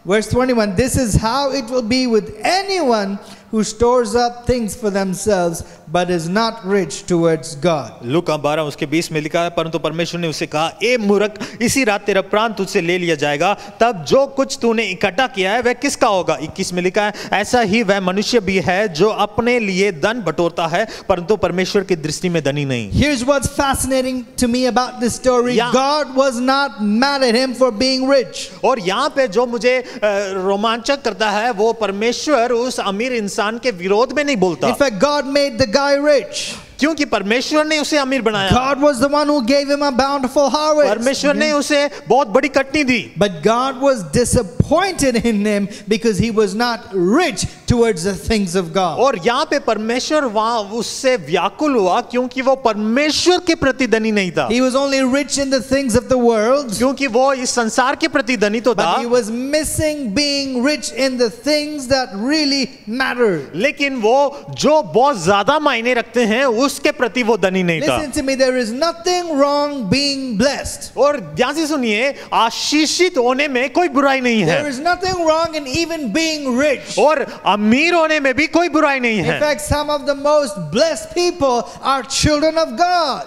D: Verse 21, this is how it will be with anyone who stores up things for themselves but is not rich towards God.
E: लूका 12 उसके 20 में लिखा है, परंतु परमेश्वर ने उसे कहा, ए मूर्ख, इसी रात तेरा प्राण तुझसे ले लिया जाएगा, तब जो कुछ तूने इकट्ठा किया है वह किसका होगा? 21 में लिखा है, ऐसा ही वह मनुष्य भी है जो अपने लिए धन बटोरता है परंतु परमेश्वर की दृष्टि में धनी नहीं।
D: Here's what's fascinating to me about this story.
E: Yeah.
D: God was not mad at him for being rich.
E: और यहाँ पे जो मुझे रोमांचक करता है वो परमेश्वर उस अमीर इंसान के विरोध में नहीं बोलता।
D: In fact, God made the guy rich.
E: क्योंकि परमेश्वर ने उसे अमीर बनाया।
D: God was the one who gave him a bountiful harvest.
E: परमेश्वर ने उसे बहुत बड़ी कटनी दी।
D: But God was disappointed in him because he was not rich towards the things of God.
E: और यहाँ पे परमेश्वर वहाँ उससे व्याकुल हुआ क्योंकि वो परमेश्वर के प्रति धनी नहीं था।
D: He was only rich in the things of the world,
E: क्योंकि वो इस संसार के प्रति धनी तो था,
D: but he was missing being rich in the things that really mattered.
E: लेकिन वो जो बहुत ज्यादा मायने रखते हैं उसके प्रति वो धनी नहीं था।
D: Listen to me, there is nothing wrong being blessed.
E: और ध्यान से सुनिए, आशीषित होने में कोई बुराई नहीं है,
D: There is nothing wrong in even being rich.
E: और अमीर होने में भी कोई बुराई नहीं
D: In
E: है।
D: fact, some of the most blessed people are children of God.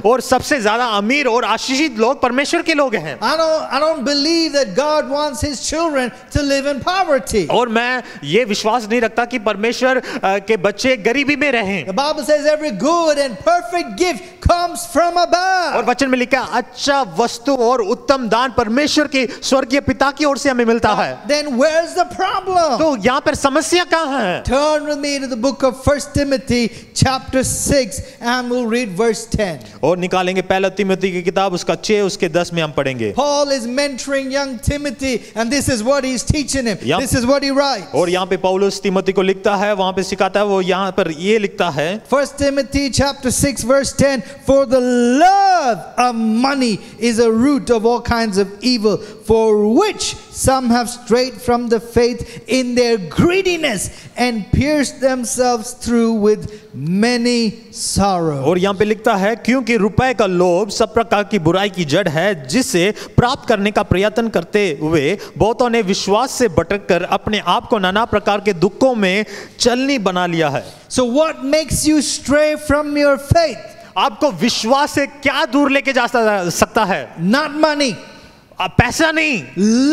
E: और सबसे ज्यादा अमीर और आशीषित लोग परमेश्वर के लोग हैं।
D: I don't believe that God wants his children to live in poverty.
E: और मैं ये विश्वास नहीं रखता कि परमेश्वर के बच्चे गरीबी में रहें।
D: The Bible says every good and perfect gift comes from
E: और
D: above.
E: वचन में लिखा है अच्छा वस्तु और उत्तम दान परमेश्वर के स्वर्गीय पिता की ओर से हमें मिलता है।
D: Then where's the problem?
E: तो यहाँ पर समस्या कहाँ है?
D: Turn with me to the book of 1 Timothy chapter 6 and we'll read verse 10.
E: और निकालेंगे पहला तिमोथी की किताब उसका 6 उसके 10 में हम पढ़ेंगे।
D: Paul is mentoring young Timothy and this is what he's teaching him.
E: Yep.
D: This is what he writes.
E: और यहाँ पे पौलुस तिमोथी को लिखता है, वहां पे सिखाता है, वो यहाँ पर ये लिखता है
D: 1 Timothy chapter 6 verse 10, for the love of money is a root of all kinds of evil, for which some have strayed from the faith in their greediness and pierced themselves through with many sorrows.
E: और यहाँ पे लिखता है क्योंकि रुपए का लोभ सब प्रकार की बुराई की जड़ है, जिसे प्राप्त करने का प्रयत्न करते हुए बहुतों ने विश्वास से भटक कर अपने आप को नाना प्रकार के दुखों में चलनी बना लिया है।
D: So what makes you stray from your faith?
E: आपको विश्वास से क्या दूर लेके जा सकता है?
D: Not money,
E: पैसा नहीं,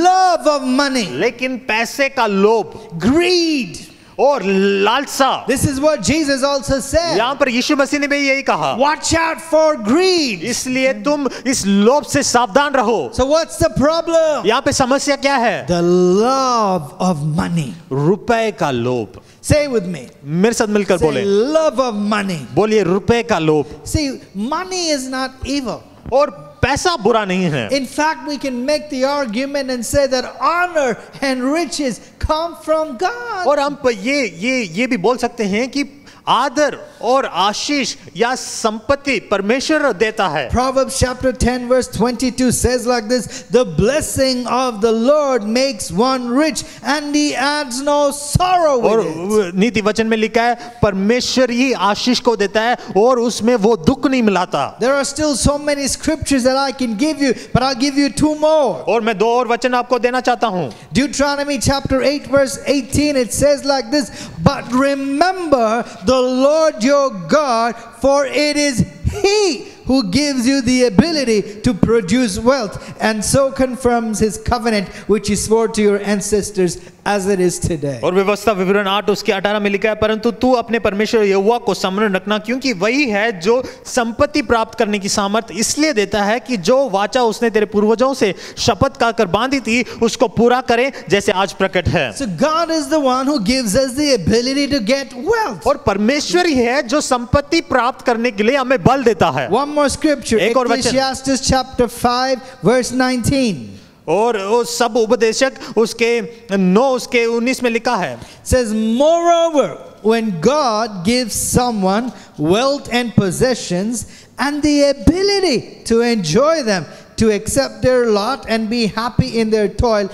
D: love of money,
E: लेकिन पैसे का लोभ
D: greed.
E: और लालसा।
D: This is what Jesus also said.
E: यहाँ पर यीशु मसीह ने भी यही कहा,
D: Watch out for greed.
E: इसलिए तुम इस लोभ से सावधान रहो।
D: So what's the problem?
E: यहाँ पे समस्या क्या है?
D: The love of money.
E: रुपए का लोभ।
D: Say with me.
E: मेरे साथ मिलकर
D: Say
E: बोले,
D: love of money.
E: बोलिए रुपए का लोभ।
D: See, money is not evil.
E: और पैसा बुरा नहीं है।
D: In fact, we can make the argument and say that honor and riches come from God.
E: और हम ये भी बोल सकते हैं कि आदर और आशीष या संपत्ति परमेश्वर देता है।
D: Proverbs chapter 10 verse 22 says like this, the blessing of the Lord makes one rich and he adds no sorrow
E: और
D: with it.
E: नीति वचन में लिखा है परमेश्वर ही आशीष को देता है और उसमें वो दुख नहीं मिलाता।
D: There are still so many scriptures that I can give you, but I'll give you two more.
E: और मैं 2 और वचन आपको देना चाहता हूँ।
D: Deuteronomy chapter 8 verse 18, it says like this, but remember the Lord your God, for it is He who gives you the ability to produce wealth and so confirms his covenant which he swore to your ancestors as it is today.
E: और व्यवस्था विवरण 8 उसके 18 में लिखा है, परंतु तू अपने परमेश्वर यहोवा को स्मरण रखना, क्योंकि वही है जो संपत्ति प्राप्त करने की सामर्थ इसलिए देता है कि जो वाचा उसने तेरे पूर्वजों से शपथ खाकर बांधी थी उसको पूरा करे, जैसे आज प्रकट है।
D: So God is the one who gives us the ability to get wealth.
E: और परमेश्वर ही है जो संपत्ति प्राप्त करने के लिए हमें बल देता है।
D: One more scripture,
E: एक और वचन।
D: Ecclesiastes chapter 5 verse 19.
E: और वो सब उपदेशक उसके 9 उसके 19 में लिखा है,
D: Says, moreover, when God gives someone wealth and possessions and the ability to enjoy them, to accept their lot and be happy in their toil,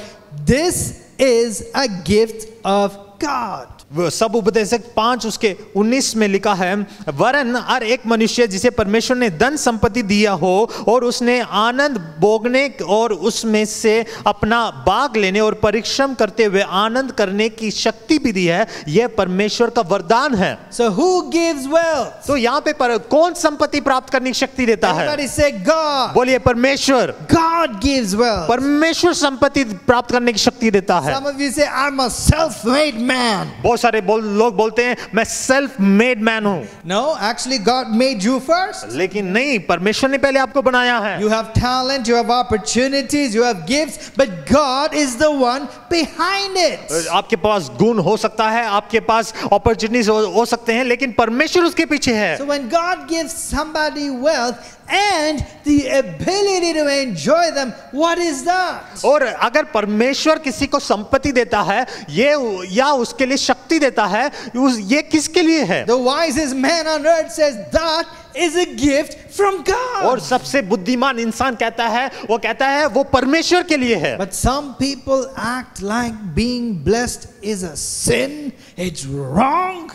D: this is a gift of God.
E: सब उपदेशक 5 उसके 19 में लिखा है, वरन हर एक मनुष्य जिसे परमेश्वर ने धन संपत्ति दिया हो और उसने आनंद भोगने और उसमें से अपना भाग लेने और परिश्रम करते हुए आनंद करने की शक्ति भी दी है, यह परमेश्वर का वरदान है।
D: So who gives wealth?
E: तो यहाँ पे कौन संपत्ति प्राप्त करने की शक्ति देता है?
D: Everybody say God.
E: बोलिए परमेश्वर।
D: God gives wealth.
E: परमेश्वर संपत्ति प्राप्त करने की शक्ति देता है।
D: Some of you say, I'm a self-made man.
E: बहुत सारे लोग बोलते हैं मैं सेल्फ मेड मैन हूं,
D: No, actually God made you first.
E: लेकिन नहीं, परमेश्वर ने पहले आपको बनाया है।
D: You have talent, you have opportunities, you have gifts, but God is the one behind it.
E: आपके पास गुण हो सकता है, आपके पास अपॉर्चुनिटीज हो सकते हैं, लेकिन परमेश्वर उसके पीछे है।
D: So when God gives somebody wealth and the ability to enjoy them, what is that?
E: और अगर परमेश्वर किसी को संपत्ति देता है ये या उसके लिए शक्ति देता है, ये किसके लिए है?
D: The wisest man on earth says that is a gift from God.
E: और सबसे बुद्धिमान इंसान कहता है, वो कहता है वो परमेश्वर के लिए है।
D: But some people act like being blessed is a sin. It's wrong.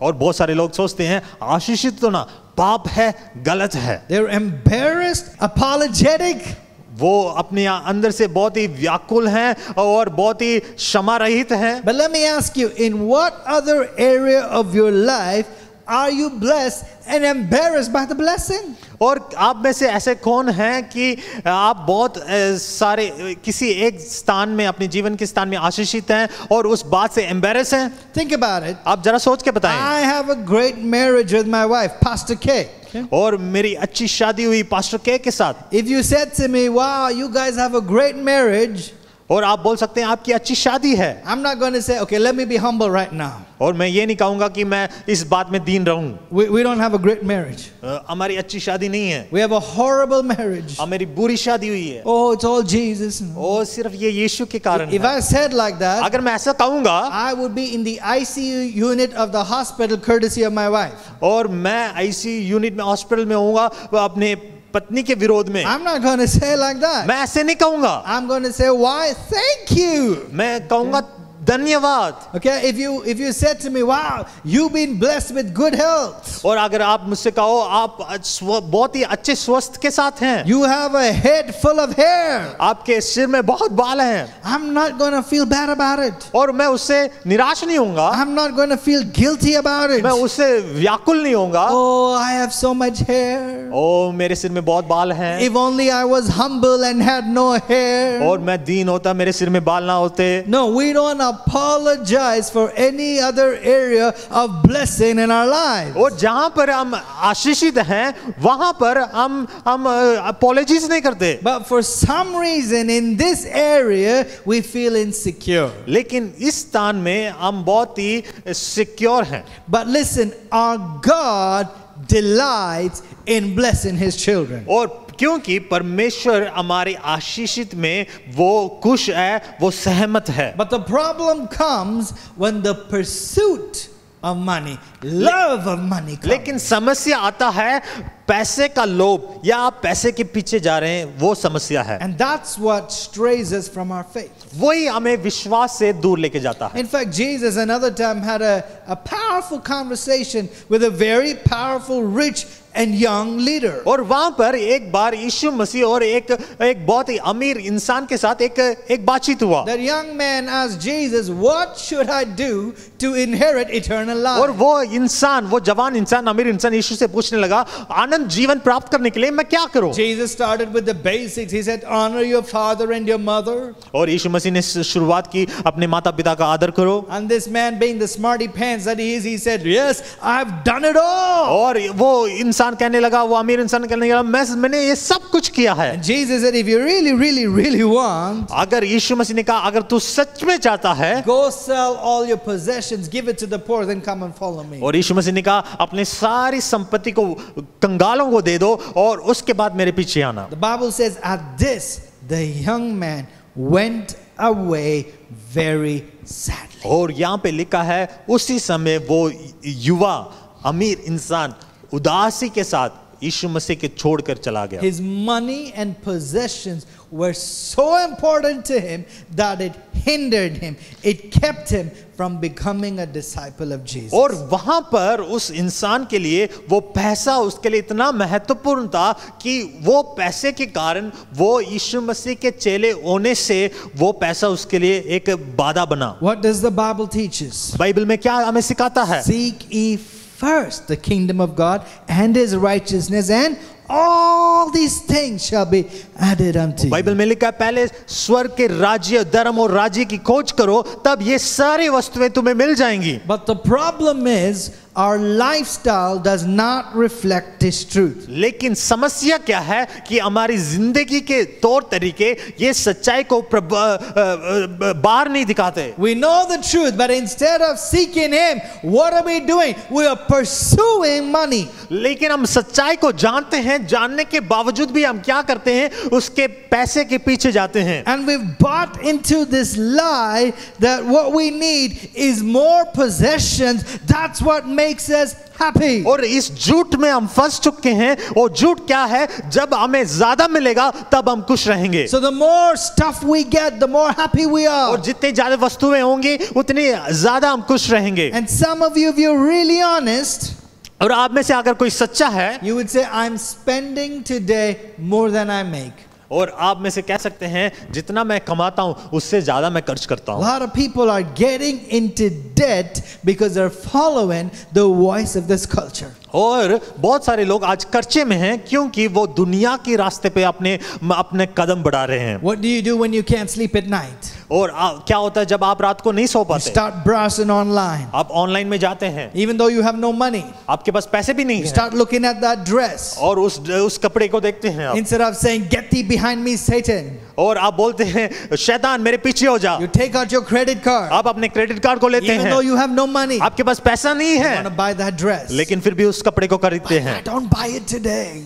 E: और बहुत सारे लोग सोचते हैं आशीषित तो ना पाप है, गलत है।
D: They're embarrassed, apologetic.
E: वो अपने अंदर से बहुत ही व्याकुल हैं और बहुत ही क्षमा रहित हैं।
D: But let me ask you, in what other area of your life are you blessed and embarrassed by the blessing?
E: और आप में से ऐसे कौन हैं कि आप बहुत सारे किसी एक स्थान में, अपने जीवन के स्थान में आशीषित हैं और उस बात से एम्बैरेस हैं?
D: Think about it.
E: आप जरा सोच के बताएं।
D: I have a great marriage with my wife, Pastor K.
E: और मेरी अच्छी शादी हुई पास्टर के साथ।
D: If you said to me, wow, you guys have a great marriage,
E: और आप बोल सकते हैं आपकी अच्छी शादी है।
D: I'm not going to say, okay, let me be humble right now.
E: और मैं ये नहीं कहूंगा कि मैं इस बात में दीन रहूं।
D: We don't have a great marriage.
E: हमारी अच्छी शादी नहीं है।
D: We have a horrible marriage.
E: हमारी बुरी शादी हुई है।
D: Oh, it's all Jesus.
E: और सिर्फ ये यीशु के कारण
D: If
E: है।
D: I said like that,
E: अगर मैं ऐसा कहूंगा,
D: I would be in the ICU unit of the hospital courtesy of my wife.
E: और मैं ICU यूनिट में हॉस्पिटल में होऊंगा अपने पत्नी के विरोध में।
D: I'm not going to say like that.
E: मैं ऐसे नहीं कहूंगा।
D: I'm going to say, why? Thank you.
E: मैं कहूंगा धन्यवाद।
D: Okay, if you said to me, wow, you've been blessed with good health.
E: और अगर आप मुझसे कहो आप बहुत ही अच्छे स्वस्थ के साथ हैं,
D: You have a head full of hair.
E: आपके सिर में बहुत बाल हैं,
D: I'm not going to feel bad about it.
E: और मैं उससे निराश नहीं होऊंगा,
D: I'm not going to feel guilty about it.
E: मैं उससे व्याकुल नहीं होऊंगा।
D: Oh, I have so much hair.
E: ओ मेरे सिर में बहुत बाल हैं,
D: If only I was humble and had no hair.
E: और मैं दीन होता, मेरे सिर में बाल ना होते।
D: No, we don't apologize for any other area of blessing in our lives.
E: और जहां पर हम आशीषित हैं वहां पर हम apologies नहीं करते।
D: But for some reason in this area we feel insecure.
E: लेकिन इस स्थान में हम बहुत ही सिक्योर हैं।
D: But listen, our God delights in blessing his children.
E: और क्योंकि परमेश्वर हमारे आशीषित में वो खुश है, वो सहमत है।
D: But the problem comes when the pursuit of money, love of money comes.
E: लेकिन समस्या आता है पैसे का लोभ, या आप पैसे के पीछे जा रहे हैं, वो समस्या है।
D: And that's what strays us from our faith.
E: वही हमें विश्वास से दूर लेके जाता है।
D: In fact, Jesus another time had a powerful conversation with a very powerful, rich and young leader.
E: और वहां पर एक बार यीशु मसीह और एक बहुत ही अमीर इंसान के साथ एक बातचीत हुआ।
D: That young man asked Jesus, "What should I do to inherit eternal life?"
E: और वो इंसान, वो जवान इंसान, अमीर इंसान यीशु से पूछने लगा, आनंद जीवन प्राप्त करने के लिए मैं क्या करूं?
D: Jesus started with the basics. He said, "Honor your father and your mother."
E: और यीशु मसीह ने शुरुआत की, अपने माता पिता का आदर करो।
D: And this man, being the smarty pants that he is, he said, "Yes, I've done it all."
E: और वो इंसान कहने लगा, वो अमीर इंसान कहने लगा, मैंने ये सब कुछ किया है।
D: And Jesus said, "If you really, really, really want,
E: अगर यीशु मसीह ने कहा, अगर तू सच में चाहता है,
D: go sell all your possessions, give it to the poor, then come and follow me."
E: और यीशु मसीह ने कहा, अपने सारी संपत्ति को कंगालों को दे दो और उसके बाद मेरे पीछे आना।
D: The Bible says, at this, the young man went away very sadly.
E: और यहाँ पे लिखा है, उसी समय वो युवा अमीर इंसान उदासी के साथ यीशु मसीह के छोड़कर चला गया।
D: His money and possessions were so important to him that it hindered him. It kept him from becoming a disciple of Jesus.
E: और वहां पर उस इंसान के लिए वो पैसा उसके लिए इतना महत्वपूर्ण था कि वो पैसे के कारण वो यीशु मसीह के चेले होने से वो पैसा उसके लिए एक बाधा बना।
D: What does the Bible teach us?
E: Bible में क्या हमें सिखाता है?
D: Seek ye first the kingdom of God and his righteousness, and all these things shall be added unto you.
E: Bible में लिखा है पहले स्वर्ग के राज्य, धर्म और राज्य की खोज करो, तब ये सारी वस्तुएं तुम्हें मिल जाएंगी।
D: But the problem is our lifestyle does not reflect this truth.
E: लेकिन समस्या क्या है कि हमारी जिंदगी के तौर तरीके ये सच्चाई को बाहर नहीं दिखाते।
D: We know the truth, but instead of seeking Him, what are we doing? We are pursuing money.
E: लेकिन हम सच्चाई को जानते हैं, जानने के बावजूद भी हम क्या करते हैं, उसके पैसे के पीछे जाते हैं।
D: And we've bought into this lie that what we need is more possessions. That's what makes us happy.
E: और इस झूठ में हम फंस चुके हैं। और झूठ क्या है? जब हमें ज्यादा मिलेगा तब हम खुश रहेंगे।
D: So the more stuff we get, the more happy we are.
E: और जितनी ज्यादा वस्तुएं होंगी उतनी ज्यादा हम खुश रहेंगे।
D: And some of you, if you're really honest,
E: और आप में से अगर कोई सच्चा है,
D: you would say, I'm spending today more than I make.
E: और आप में से कह सकते हैं जितना मैं कमाता हूं उससे ज्यादा मैं खर्च करता
D: A
E: हूं।
D: lot of people are getting into debt because they're following the voice of this culture.
E: और बहुत सारे लोग आज कर्जे में हैं क्योंकि वो दुनिया के रास्ते पे अपने कदम बढ़ा रहे हैं।
D: What do you do when you can't sleep at night?
E: और क्या होता है जब आप रात को नहीं सो पाते?
D: Start browsing online.
E: आप ऑनलाइन में जाते हैं,
D: Even though you have no money,
E: आपके पास पैसे भी नहीं
D: you
E: है,
D: start looking at that dress.
E: और उस कपड़े को देखते हैं आप,
D: Instead of saying, get thee behind me, Satan,
E: और आप बोलते हैं शैतान मेरे पीछे हो जा।
D: you take out your credit card.
E: आप अपने क्रेडिट कार्ड को लेते
D: Even
E: हैं,
D: though you have no money, you
E: आपके पास पैसा नहीं
D: want
E: है,
D: to buy that dress.
E: लेकिन फिर भी उस कपड़े को खरीदते
D: I
E: हैं।
D: don't buy it today.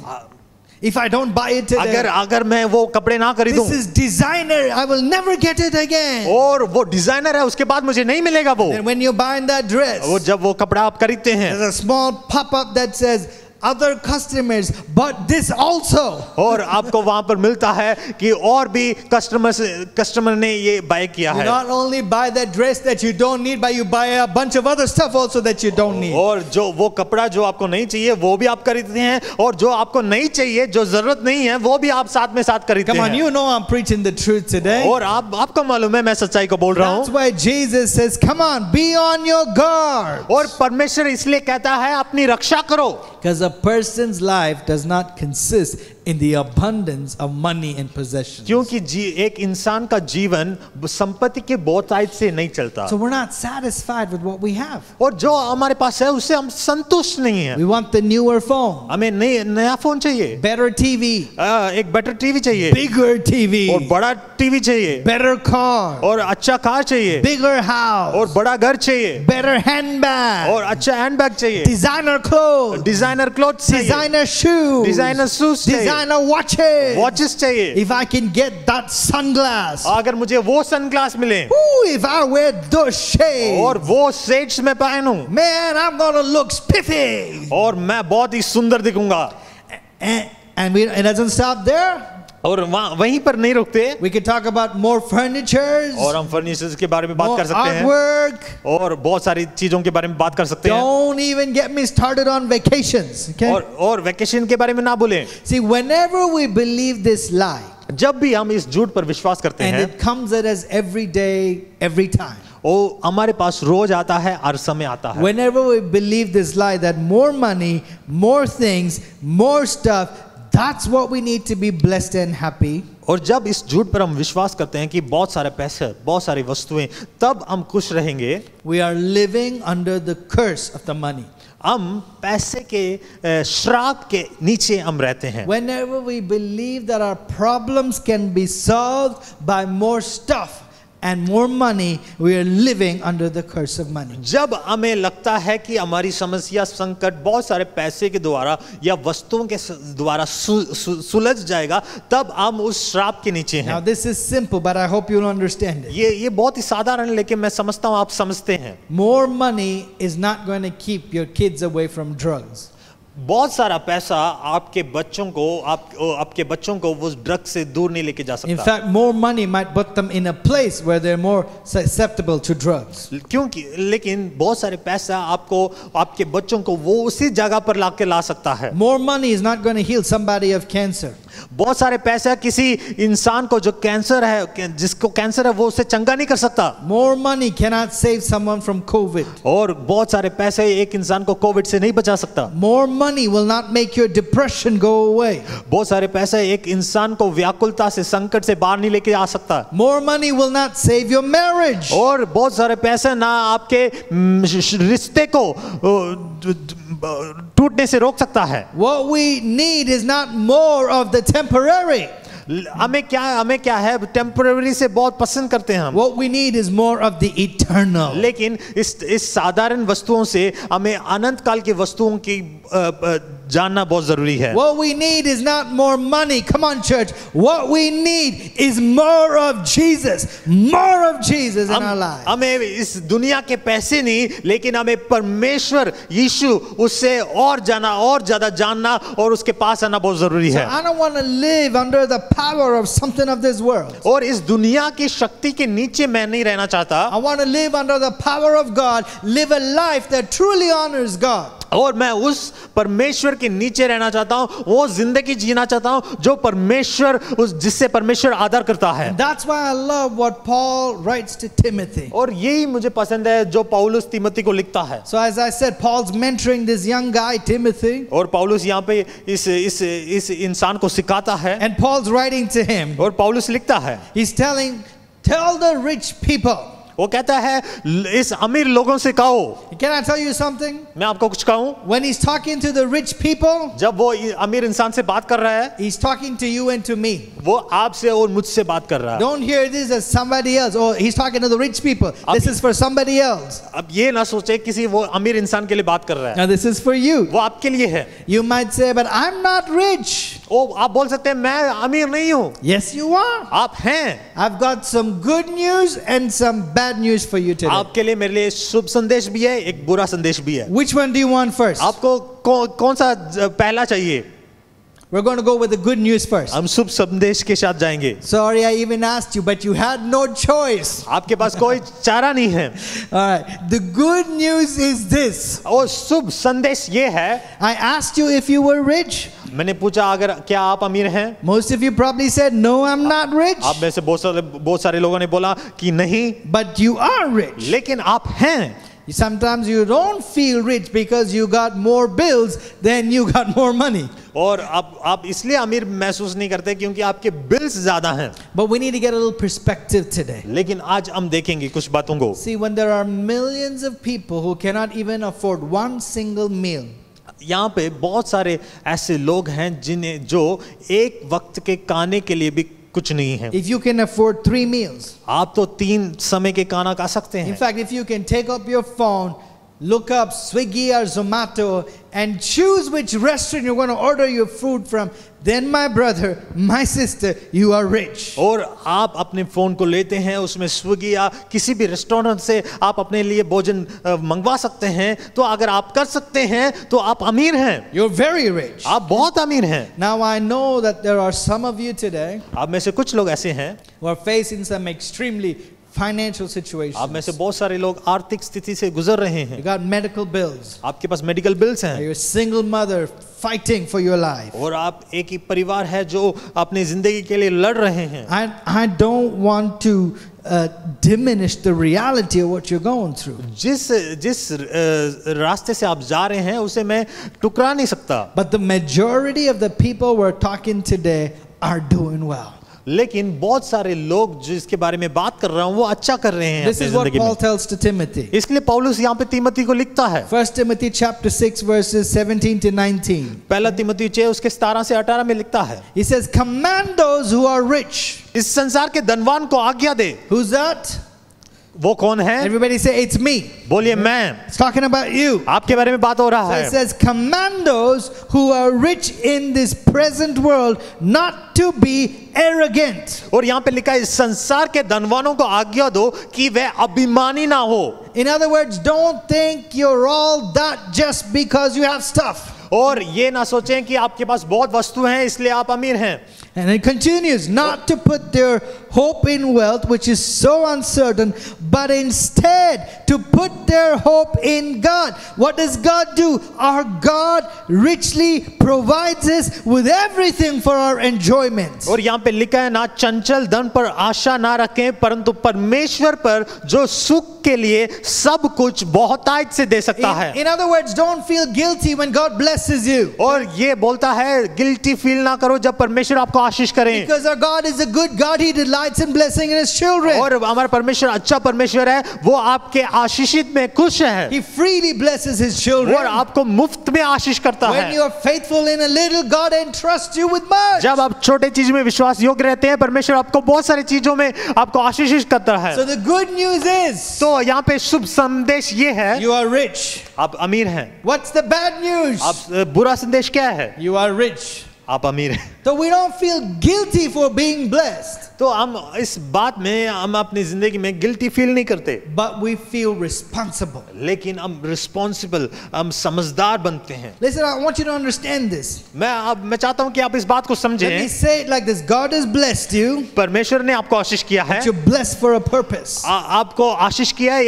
D: If I don't buy it today,
E: अगर मैं वो कपड़े ना खरीदूं,
D: this is designer. I will never get it again.
E: और वो डिजाइनर है, उसके बाद मुझे नहीं मिलेगा वो।
D: And when you're buying that dress,
E: वो जब वो कपड़ा आप खरीदते हैं,
D: there's a small pop-up that says, other customers bought this also.
E: और आपको वहां पर मिलता है कि और भी कस्टमर ने ये बाय किया
D: You
E: है।
D: not only buy that dress that you don't need, but you buy a bunch of other stuff also that you don't need.
E: और जो वो कपड़ा जो आपको नहीं चाहिए वो भी आप खरीदते हैं, और जो आपको नहीं चाहिए, जो जरूरत नहीं है, वो भी आप साथ में साथ खरीदते
D: Come on,
E: हैं।
D: you know I'm preaching the truth today.
E: और आपको मालूम है मैं सच्चाई को बोल रहा
D: That's
E: हूँ।
D: why Jesus says, come on, be on your guard.
E: और परमेश्वर इसलिए कहता है अपनी रक्षा करो,
D: Because a person's life does not consist in the abundance of money and possessions.
E: क्योंकि एक इंसान का जीवन संपत्ति के बहुतायत से नहीं चलता।
D: So we're not satisfied with what we have.
E: और जो हमारे पास है उससे हम संतुष्ट नहीं है।
D: We want the newer phone,
E: हमें नया फोन चाहिए,
D: better TV,
E: एक बेटर टीवी चाहिए,
D: bigger TV,
E: और बड़ा टीवी चाहिए,
D: better car,
E: और अच्छा कार चाहिए,
D: bigger house,
E: और बड़ा घर चाहिए,
D: better handbag,
E: और अच्छा हैंडबैग चाहिए,
D: designer clothes,
E: डिजाइनर क्लोथ्स चाहिए,
D: designer shoes,
E: डिजाइनर शूज चाहिए,
D: designer watches.
E: वॉचेस चाहिए।
D: If I can get that sunglass,
E: अगर मुझे वो सनग्लास मिले,
D: ooh, if I wear those shades,
E: और वो शेड्स में पहनूं,
D: man, I'm gonna look spiffy.
E: और मैं बहुत ही सुंदर दिखूंगा।
D: And it doesn't stop there.
E: और वहीं पर नहीं रुकते,
D: We can talk about more furnitures,
E: और हम फर्नीचर्स के बारे में बात
D: more
E: कर सकते हैं,
D: artwork.
E: और बहुत सारी चीजों के बारे में बात कर सकते हैं।
D: Don't even get me started on vacations. Okay?
E: और वेकेशन के बारे में ना बोलें।
D: See, whenever we believe this lie,
E: जब भी हम इस झूठ पर विश्वास करते
D: and
E: हैं,
D: it comes at us every day, every time.
E: वो हमारे पास रोज आता है, हर समय आता है।
D: Whenever we believe this lie that more money, more things, more stuff, that's what we need to be blessed and happy.
E: और जब इस झूठ पर हम विश्वास करते हैं कि बहुत सारे पैसे, बहुत सारी वस्तुएं, तब हम खुश रहेंगे।
D: We are living under the curse of the money.
E: हम पैसे के श्राप के नीचे हम रहते हैं।
D: Whenever we believe that our problems can be solved by more stuff and more money, we are living under the curse of money.
E: जब हमें लगता है कि हमारी समस्या, संकट बहुत सारे पैसे के द्वारा या वस्तुओं के द्वारा सुलझ जाएगा, तब हम उस श्राप के नीचे
D: Now
E: हैं।
D: this is simple, but I hope you'll understand it.
E: ये बहुत ही साधारण है, लेकिन मैं समझता हूँ आप समझते हैं।
D: More money is not going to keep your kids away from drugs.
E: बहुत सारा पैसा आपके बच्चों को वो ड्रग से दूर नहीं लेके जा
D: In
E: सकता।
D: fact, more money might put them in a place where they're more susceptible to drugs.
E: क्योंकि लेकिन बहुत सारे पैसा आपके बच्चों को वो उसी जगह पर ला सकता है।
D: More money is not going to heal somebody of cancer.
E: बहुत सारे पैसे किसी इंसान को जो कैंसर है, जिसको कैंसर है, वो उससे चंगा नहीं कर सकता।
D: More money cannot save someone from COVID.
E: और बहुत सारे पैसे एक इंसान को कोविड से नहीं बचा सकता।
D: More money will not make your depression go away.
E: बहुत सारे पैसे एक इंसान को व्याकुलता से, संकट से बाहर नहीं लेके आ सकता।
D: More money will not save your marriage.
E: और बहुत सारे पैसे ना आपके रिश्ते को टूटने से रोक सकता है।
D: What we need is not more of the temporary.
E: हमें क्या है, टेम्पररी से बहुत पसंद करते हैं हम।
D: What we need is more of the eternal.
E: लेकिन इस साधारण वस्तुओं से हमें अनंत काल की वस्तुओं की जानना बहुत जरूरी है।
D: What we need is not more money. Come on, church. What we need is more of Jesus. More of Jesus in our lives.
E: हमें इस दुनिया के पैसे नहीं, लेकिन हमें परमेश्वर यीशु उससे और जाना, और ज्यादा जानना और उसके पास आना बहुत जरूरी है।
D: I don't want to live under the power of something of this world.
E: और इस दुनिया की शक्ति के नीचे मैं नहीं रहना चाहता।
D: I want to live under the power of God. Live a life that truly honors God.
E: और मैं उस परमेश्वर के नीचे रहना चाहता हूं, वो जिंदगी जीना चाहता हूं जो परमेश्वर, जिससे परमेश्वर आदर करता है।
D: That's why I love what Paul writes to Timothy.
E: और यही मुझे पसंद है जो पौलुस तिमोथी को लिखता है।
D: So as I said, Paul's mentoring this young guy Timothy.
E: और पौलुस यहाँ पे इस इंसान को सिखाता है।
D: And Paul's writing to him.
E: और पौलुस लिखता है,
D: He's telling, tell the rich people.
E: वो कहता है इस अमीर लोगों से कहो।
D: Can I tell you something?
E: मैं आपको कुछ कहूं?
D: When he's talking to the rich people,
E: जब वो अमीर इंसान से बात कर रहा है,
D: he's talking to you and to me.
E: वो आपसे और मुझसे बात कर रहा है।
D: Don't hear this as somebody else. Oh, he's talking to the rich people. This is for somebody else.
E: अब ये ना सोचे किसी वो अमीर इंसान के लिए बात कर रहा है।
D: Now this is for you.
E: वो आपके लिए है।
D: You might say, but I'm not rich.
E: ओ, आप बोल सकते हैं मैं अमीर नहीं हूँ।
D: Yes, you are.
E: आप हैं।
D: I've got some good news and some bad news for you today.
E: आपके लिए, मेरे लिए शुभ संदेश भी है, एक बुरा संदेश भी है।
D: Which one do you want first?
E: आपको कौन सा पहला चाहिए?
D: We're going to go with the good news first.
E: हम शुभ संदेश के साथ जाएंगे।
D: Sorry, I even asked you, but you had no choice.
E: आपके पास कोई चारा नहीं है।
D: All right. The good news is this.
E: और शुभ संदेश ये है,
D: I asked you if you were rich.
E: मैंने पूछा अगर क्या आप अमीर हैं?
D: Most of you probably said, no, I'm not rich.
E: आप में से बहुत सारे लोगों ने बोला कि नहीं,
D: But you are rich.
E: लेकिन आप हैं।
D: Sometimes you don't feel rich because you got more bills than you got more money.
E: और आप इसलिए अमीर महसूस नहीं करते क्योंकि आपके बिल्स ज्यादा हैं।
D: But we need to get a little perspective today.
E: लेकिन आज हम देखेंगे कुछ बातों को।
D: See, when there are millions of people who cannot even afford one single meal,
E: यहाँ पे बहुत सारे ऐसे लोग हैं जो एक वक्त के खाने के लिए भी कुछ नहीं है।
D: if you can afford 3 meals,
E: आप तो 3 समय के खाना खा सकते
D: in
E: हैं।
D: fact, if you can take up your phone, look up Swiggy or Zomato and choose which restaurant you're going to order your food from, then my brother, my sister, you are rich.
E: और आप अपने phone को लेते हैं, उसमें Swiggy या किसी भी रेस्टोरेंट से आप अपने लिए भोजन मंगवा सकते हैं, तो अगर आप कर सकते हैं तो आप अमीर हैं।
D: You're very rich.
E: आप बहुत अमीर हैं।
D: Now I know that there are some of you today
E: आप में से कुछ लोग ऐसे हैं,
D: who are facing some extremely financial situations.
E: आप में से बहुत सारे लोग आर्थिक स्थिति से गुजर रहे
D: You
E: हैं।
D: got medical bills.
E: आपके पास मेडिकल बिल्स हैं,
D: You're a single mother fighting for your life.
E: और आप एक ही परिवार है जो अपनी जिंदगी के लिए लड़ रहे हैं।
D: I don't want to diminish the reality of what you're going through.
E: जिस रास्ते से आप जा रहे हैं उसे मैं टुकरा नहीं सकता,
D: But the majority of the people we're talking today are doing well.
E: लेकिन बहुत सारे लोग जिसके बारे में बात कर रहा हूं वो अच्छा कर रहे हैं
D: This
E: अपनी
D: is what
E: जिंदगी
D: Paul
E: में।
D: tells to Timothy.
E: इसलिए पौलुस यहाँ पे तिमोथी को लिखता है।
D: 1 Timothy chapter 6 verses 17 to 19.
E: पहला तिमोथी 6 उसके 17 से 18 में लिखता है,
D: He says, command those who are rich.
E: इस संसार के धनवान को आज्ञा दे।
D: Who's that?
E: वो कौन है?
D: Everybody say, it's me.
E: बोलिए मैं।
D: It's talking about you.
E: आपके बारे में बात हो रहा
D: So it
E: है।
D: says, command those who are rich in this present world not to be arrogant.
E: और यहाँ पे लिखा है इस संसार के धनवानों को आज्ञा दो कि वे अभिमानी ना हो.
D: In other words, don't think you're all that just because you have stuff.
E: और ये ना सोचें कि आपके पास बहुत वस्तु हैं इसलिए आप अमीर हैं.
D: And it continues, not to put their hope in wealth, which is so uncertain, but instead to put their hope in God. What does God do? Our God richly provides us with everything for our enjoyment.
E: और यहाँ पे लिखा है ना चंचल धन पर आशा ना रखें परंतु परमेश्वर पर जो सुख के लिए सब कुछ बहुतायत से दे सकता है.
D: In other words, don't feel guilty when God blesses you.
E: और ये बोलता है गिल्टी फील ना करो जब परमेश्वर आपको आशीष करें.
D: Because our God is a good God, He delights in blessing in His children.
E: और हमारा परमेश्वर अच्छा परमेश्वर है, वो आपके आशीषित में खुश है.
D: He freely blesses His children.
E: और आपको मुफ्त में आशीष करता
D: When
E: है.
D: you are faithful in a little, God entrusts you with much.
E: जब आप छोटे चीज में विश्वास योग्य रहते हैं परमेश्वर आपको बहुत सारी चीजों में आपको आशीषित करता है.
D: So the good news is,
E: तो यहाँ पे शुभ संदेश ये है
D: you are rich.
E: आप अमीर हैं.
D: What's the bad news?
E: आप बुरा संदेश क्या है?
D: You are rich.
E: आप अमीर हैं.
D: So we don't feel guilty for being blessed,
E: तो हम इस बात में हम अपनी जिंदगी में गिल्टी फील नहीं करते,
D: but we feel responsible.
E: लेकिन हम रिस्पॉन्सिबल, हम समझदार बनते हैं.
D: Listen, I want you to understand this.
E: मैं चाहता हूं कि आप इस बात को
D: Let me
E: समझें.
D: say it like this. God has blessed you,
E: परमेश्वर ने आपको आशीष किया है.
D: but you're blessed for a purpose.
E: आपको आशीष किया है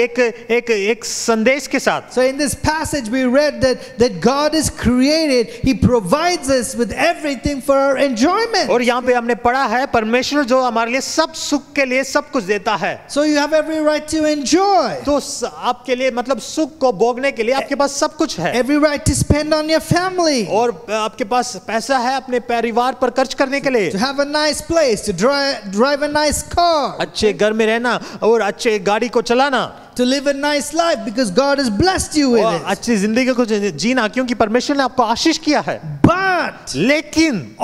E: एक संदेश के साथ.
D: So in this passage we read that God is created, He provides us with everything for our enjoyment.
E: और यहाँ पे हमने पढ़ा है परमेश्वर जो हमारे लिए सब सुख के लिए सब कुछ देता है.
D: So you have every right to enjoy.
E: तो आपके लिए मतलब सुख को भोगने के लिए आपके पास सब कुछ है.
D: Every right to spend on your family.
E: और आपके पास पैसा है अपने परिवार पर खर्च करने के लिए.
D: To have a nice place, to drive a nice car.
E: अच्छे घर में रहना और अच्छे गाड़ी को चलाना.
D: To live a nice life because God has blessed you with it.
E: अच्छी जिंदगी को जीना क्योंकि परमेश्वर ने आपको आशीष किया है.
D: But
E: लेकिन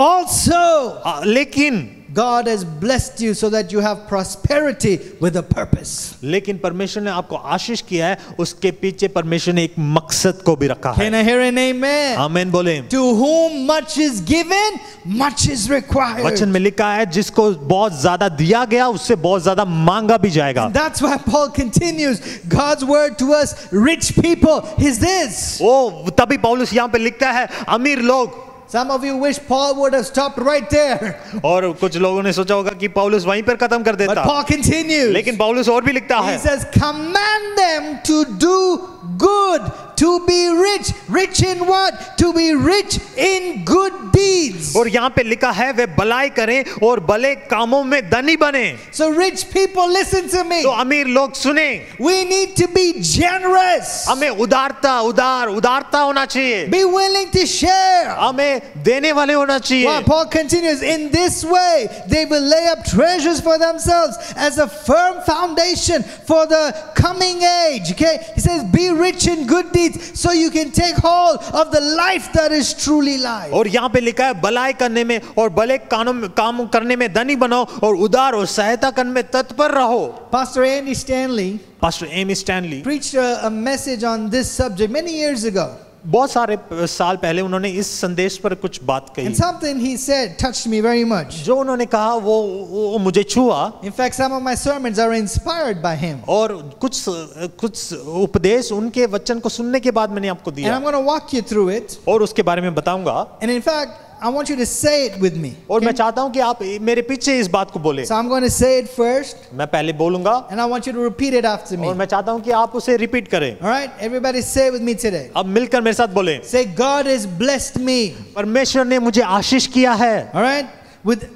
D: God has blessed you so that you have prosperity with a purpose.
E: लेकिन परमेश्वर ने आपको आशीष किया है उसके पीछे परमेश्वर ने एक मकसद को भी रखा है.
D: Can I hear an amen?
E: आमीन बोले.
D: To whom much is given, much is required.
E: वचन में लिखा है जिसको बहुत ज्यादा दिया गया उससे बहुत ज्यादा मांगा भी जाएगा.
D: That's why Paul continues. God's word to us, rich people, is this.
E: तभी पौलुस यहाँ पे लिखता है अमीर लोग.
D: Some of you wish Paul would have stopped right there.
E: और कुछ लोगों ने सोचा होगा कि पौलुस वहीं पर खत्म कर देता.
D: But Paul continues.
E: लेकिन पौलुस और भी लिखता
D: He
E: है.
D: says, command them to do good, to be rich. Rich in what? To be rich in good deeds.
E: और यहाँ पे लिखा है वे भलाई करें और भले कामों में धनी बने.
D: So rich people, listen to me.
E: तो अमीर लोग सुने.
D: We need to be generous.
E: हमें उदारता होना चाहिए.
D: Be willing to share.
E: हमें देने वाले होना चाहिए.
D: Well, Paul continues, in this way they will lay up treasures for themselves as a firm foundation for the coming age. Okay, he says be rich in good deeds so you can take hold of the life that is truly life.
E: और यहाँ पे लिखा है भलाई करने में और भले काम करने में धनी बनो और उदार और सहायता करने में तत्पर रहो.
D: Pastor Andy Stanley preached a message on this subject many years ago.
E: बहुत सारे साल पहले उन्होंने इस संदेश पर कुछ बात कही.
D: And something he said touched me very much.
E: जो उन्होंने कहा वो मुझे छुआ.
D: In fact, some of my sermons are inspired by him.
E: और कुछ उपदेश उनके वचन को सुनने के बाद मैंने आपको दिया.
D: And I'm going to walk you through it.
E: और उसके बारे में बताऊंगा.
D: And in fact, I want you to say it with me.
E: और मैं चाहता हूं कि आप मेरे पीछे इस बात को बोले.
D: So I'm going to say it first.
E: मैं पहले बोलूंगा.
D: And I want you to repeat it after me.
E: और मैं चाहता हूं कि आप उसे रिपीट करें.
D: All right, everybody say it with me today.
E: अब मिलकर मेरे साथ बोलें.
D: Say, God has blessed me.
E: परमेश्वर ने मुझे आशीष किया है.
D: All right, with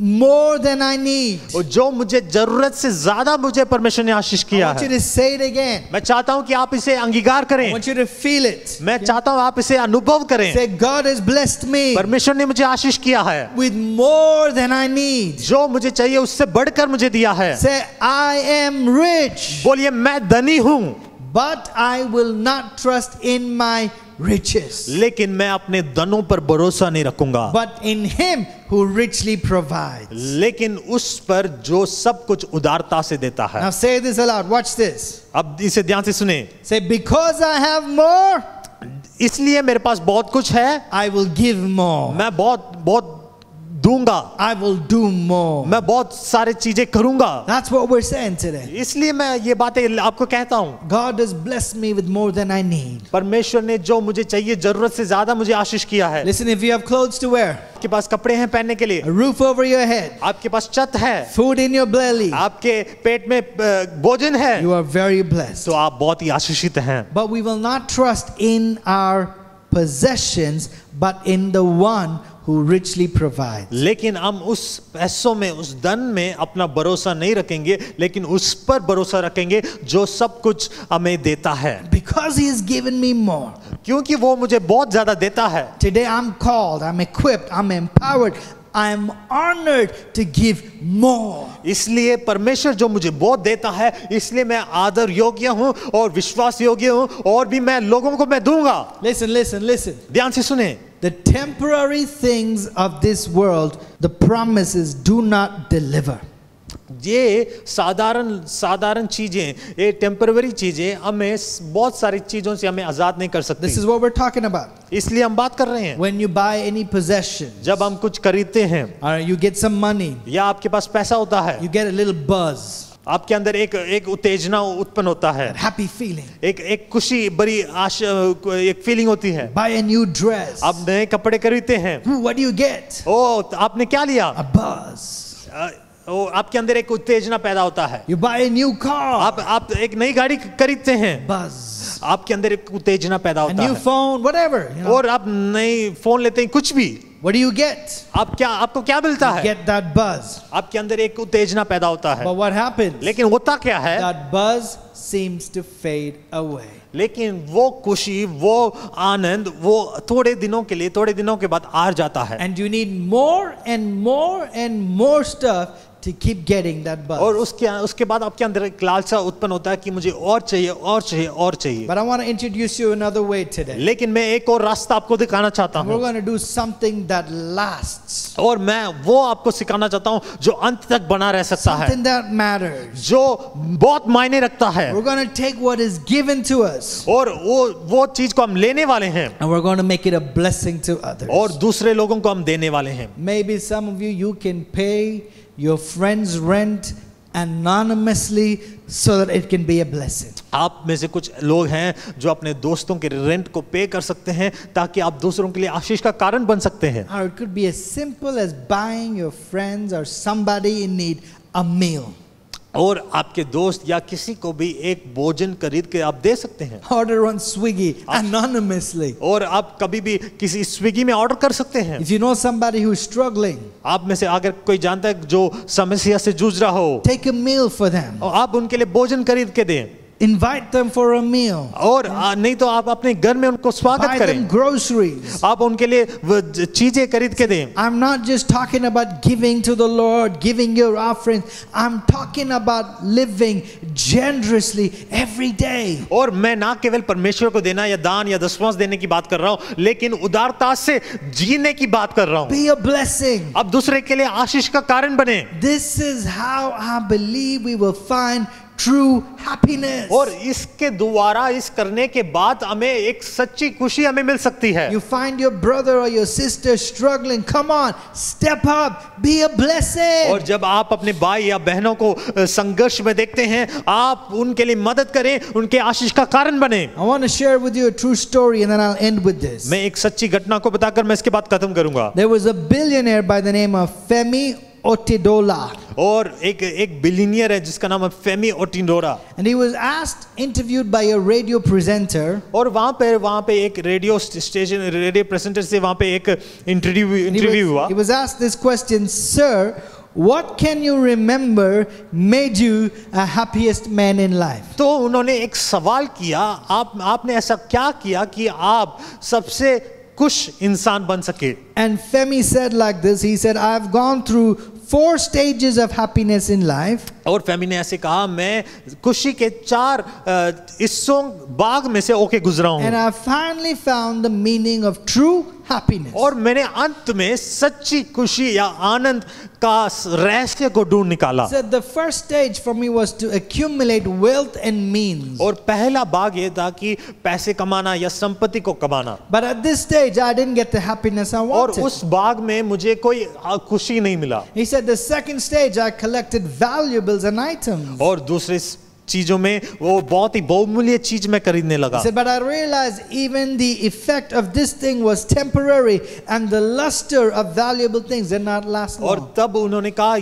D: more than I need.
E: और जो मुझे जरूरत से ज्यादा मुझे परमेश्वर ने आशीष
D: I
E: किया
D: want you
E: है.
D: to say it again.
E: मैं चाहता हूं कि आप इसे अंगीकार
D: I
E: करें.
D: want you to feel it.
E: मैं चाहता हूं आप इसे अनुभव करें.
D: Say, God has blessed me
E: परमेश्वर ने मुझे आशीष किया है.
D: with more than I need.
E: जो मुझे चाहिए उससे बढ़कर मुझे दिया है.
D: Say, I am rich,
E: बोलिए मैं धनी हूं.
D: but I will not trust in my riches,
E: लेकिन मैं अपने धनों पर भरोसा नहीं रखूंगा.
D: but in Him who richly provides.
E: लेकिन उस पर जो सब कुछ उदारता से देता है.
D: Now say this aloud. Watch this.
E: अब इसे ध्यान से सुने.
D: Say, because I have more,
E: इसलिए मेरे पास बहुत कुछ है.
D: I will give more.
E: मैं बहुत दूंगा,
D: I will do more.
E: मैं बहुत सारे चीजें करूंगा।
D: That's what we're saying today.
E: इसलिए मैं ये बातें आपको कहता हूँ।
D: God has blessed me with more than I need.
E: परमेश्वर ने जो मुझे चाहिए, जरूरत से ज्यादा मुझे आशीष किया है।
D: Listen, if you have clothes to wear,
E: आपके पास कपड़े हैं पहनने के लिए,
D: a roof over your head,
E: आपके पास छत है,
D: food in your belly,
E: आपके पेट में भोजन है,
D: you are very blessed.
E: तो आप बहुत ही आशीषित हैं।
D: But we will not trust in our possessions, but in the one who richly provides.
E: लेकिन हम उस पैसों में, उस धन में अपना भरोसा नहीं रखेंगे, लेकिन उस पर भरोसा रखेंगे जो सब कुछ हमें देता है।
D: Because he has given me more.
E: क्योंकि वो मुझे बहुत ज्यादा देता है।
D: Today I'm called, I'm equipped, I'm empowered, I'm honored to give more.
E: इसलिए परमेश्वर जो मुझे बहुत देता है, इसलिए मैं आदर योग्य हूँ और विश्वास योग्य हूँ, और भी मैं लोगों को मैं दूंगा।
D: Listen, listen, listen.
E: ध्यान से सुने।
D: The temporary things of this world, the promises do not deliver.
E: ये साधारण चीजें, ये टेम्पररी चीजें हमें बहुत सारी चीजों से हमें आजाद नहीं कर सकती।
D: This is what we're talking about.
E: इसलिए हम बात कर रहे हैं।
D: When you buy any possession,
E: जब हम कुछ खरीदते हैं,
D: or you get some money,
E: या आपके पास पैसा होता है,
D: you get a little buzz,
E: आपके अंदर एक उत्तेजना उत्पन्न होता है,
D: happy feeling.
E: एक खुशी बड़ी एक फीलिंग होती है।
D: Buy a new dress.
E: आप नए कपड़े खरीदते हैं,
D: What do you get?
E: ओ आपने क्या लिया?
D: A buzz.
E: ओ आपके अंदर एक उत्तेजना पैदा होता है।
D: You buy a new car.
E: आप एक नई गाड़ी खरीदते हैं,
D: Buzz.
E: आपके अंदर एक उत्तेजना पैदा
D: A
E: होता
D: new
E: है।
D: phone, whatever. You know.
E: और आप नई फोन लेते हैं, कुछ भी।
D: What do you get?
E: आपको क्या मिलता है?
D: Get that buzz.
E: आपके अंदर एक उत्तेजना पैदा होता है।
D: But what happens?
E: लेकिन होता क्या है?
D: That buzz seems to fade away.
E: लेकिन वो खुशी, वो आनंद, वो थोड़े दिनों के लिए, थोड़े दिनों के बाद आ जाता है।
D: And you need more and more and more stuff to keep getting that buzz.
E: और उसके बाद आपके अंदर एक लालसा उत्पन्न होता है कि मुझे और चाहिए, और चाहिए, और चाहिए।
D: But I want to introduce you another way today.
E: लेकिन मैं एक और रास्ता आपको दिखाना चाहता
D: We're
E: हूँ,
D: going to do something that lasts.
E: और मैं वो आपको सिखाना चाहता हूँ जो अंत तक बना रह सकता है,
D: Something that matters.
E: जो बहुत मायने रखता है,
D: We're going to take what is given to us
E: और वो चीज को हम लेने वाले हैं,
D: and we're going to make it a blessing to others.
E: और दूसरे लोगों को हम देने वाले हैं।
D: Maybe some of you can pay your friend's rent anonymously so that it can be a blessing.
E: आप में से कुछ लोग हैं जो अपने दोस्तों के रेंट को पे कर सकते हैं ताकि आप दूसरों के लिए आशीष का कारण बन सकते हैं।
D: Or it could be as simple as buying your friends or somebody in need a meal.
E: और आपके दोस्त या किसी को भी एक भोजन खरीद के आप दे सकते हैं।
D: Order on Swiggy anonymously.
E: और आप कभी भी किसी स्विगी में ऑर्डर कर सकते हैं।
D: If you know somebody who's struggling,
E: आप में से अगर कोई जानता है जो समस्या से जूझ रहा हो,
D: take a meal for them.
E: और आप उनके लिए भोजन खरीद के दें,
D: Invite them for a meal.
E: और नहीं तो आप अपने घर में उनको स्वागत
D: Buy
E: करें,
D: them groceries.
E: आप उनके लिए चीजें खरीद के दें।
D: I'm not just talking about giving to the Lord, giving your offerings. I'm talking about living generously every day.
E: और मैं ना केवल परमेश्वर को देना या दान या दशमांश देने की बात कर रहा हूँ, लेकिन उदारता से जीने की बात कर रहा हूँ।
D: Be a blessing.
E: अब दूसरे के लिए आशीष का कारण बने।
D: This is how I believe we will find true happiness.
E: और इसके द्वारा, इस करने के बाद हमें एक सच्ची खुशी हमें मिल सकती है।
D: You find your brother or your sister struggling, come on, step up, be a blessing.
E: और जब आप अपने भाई या बहनों को संघर्ष में देखते हैं, आप उनके लिए मदद करें, उनके आशीष का कारण बने।
D: I want to share with you a true story and then I'll end with this.
E: मैं एक सच्ची घटना को बताकर मैं इसके बाद खत्म करूंगा।
D: There was a billionaire by the name of Femi Otedola.
E: और एक बिलियनियर है जिसका नाम है फेमी ओटिंडोरा।
D: And he was asked, interviewed by a radio presenter.
E: और वहाँ पे एक रेडियो स्टेशन, रेडियो प्रेजेंटर से वहाँ पे एक इंटरव्यू हुआ।
D: He was asked this question, sir, what can you remember made you a happiest man in life?
E: तो उन्होंने एक सवाल किया, आपने ऐसा क्या किया कि आप सबसे खुश इंसान बन सके?
D: And Femi said like this, he said, I've gone through 4 stages of happiness in life.
E: और फेमी ने ऐसे कहा, मैं खुशी के 4 हिस्सों भाग में से होके गुजरा हूँ।
D: And I finally found the meaning of true happiness.
E: और मैंने अंत में सच्ची खुशी या आनंद का रहस्य को ढूंढ निकाला।
D: Said the first stage for me was to accumulate wealth and means.
E: और पहला भाग ये था कि पैसे कमाना या संपत्ति को कमाना।
D: But at this stage, I didn't get the happiness I
E: और
D: wanted.
E: उस भाग में मुझे कोई खुशी नहीं मिला।
D: He said the second stage, I collected valuables and items.
E: और दूसरे चीजों में वो बहुत ही बहुमूल्य चीज मैं खरीदने लगा।
D: He said, but I realized even the effect of this thing was temporary, and the luster of valuable things did not last
E: और
D: long.
E: तब उन्होंने कहा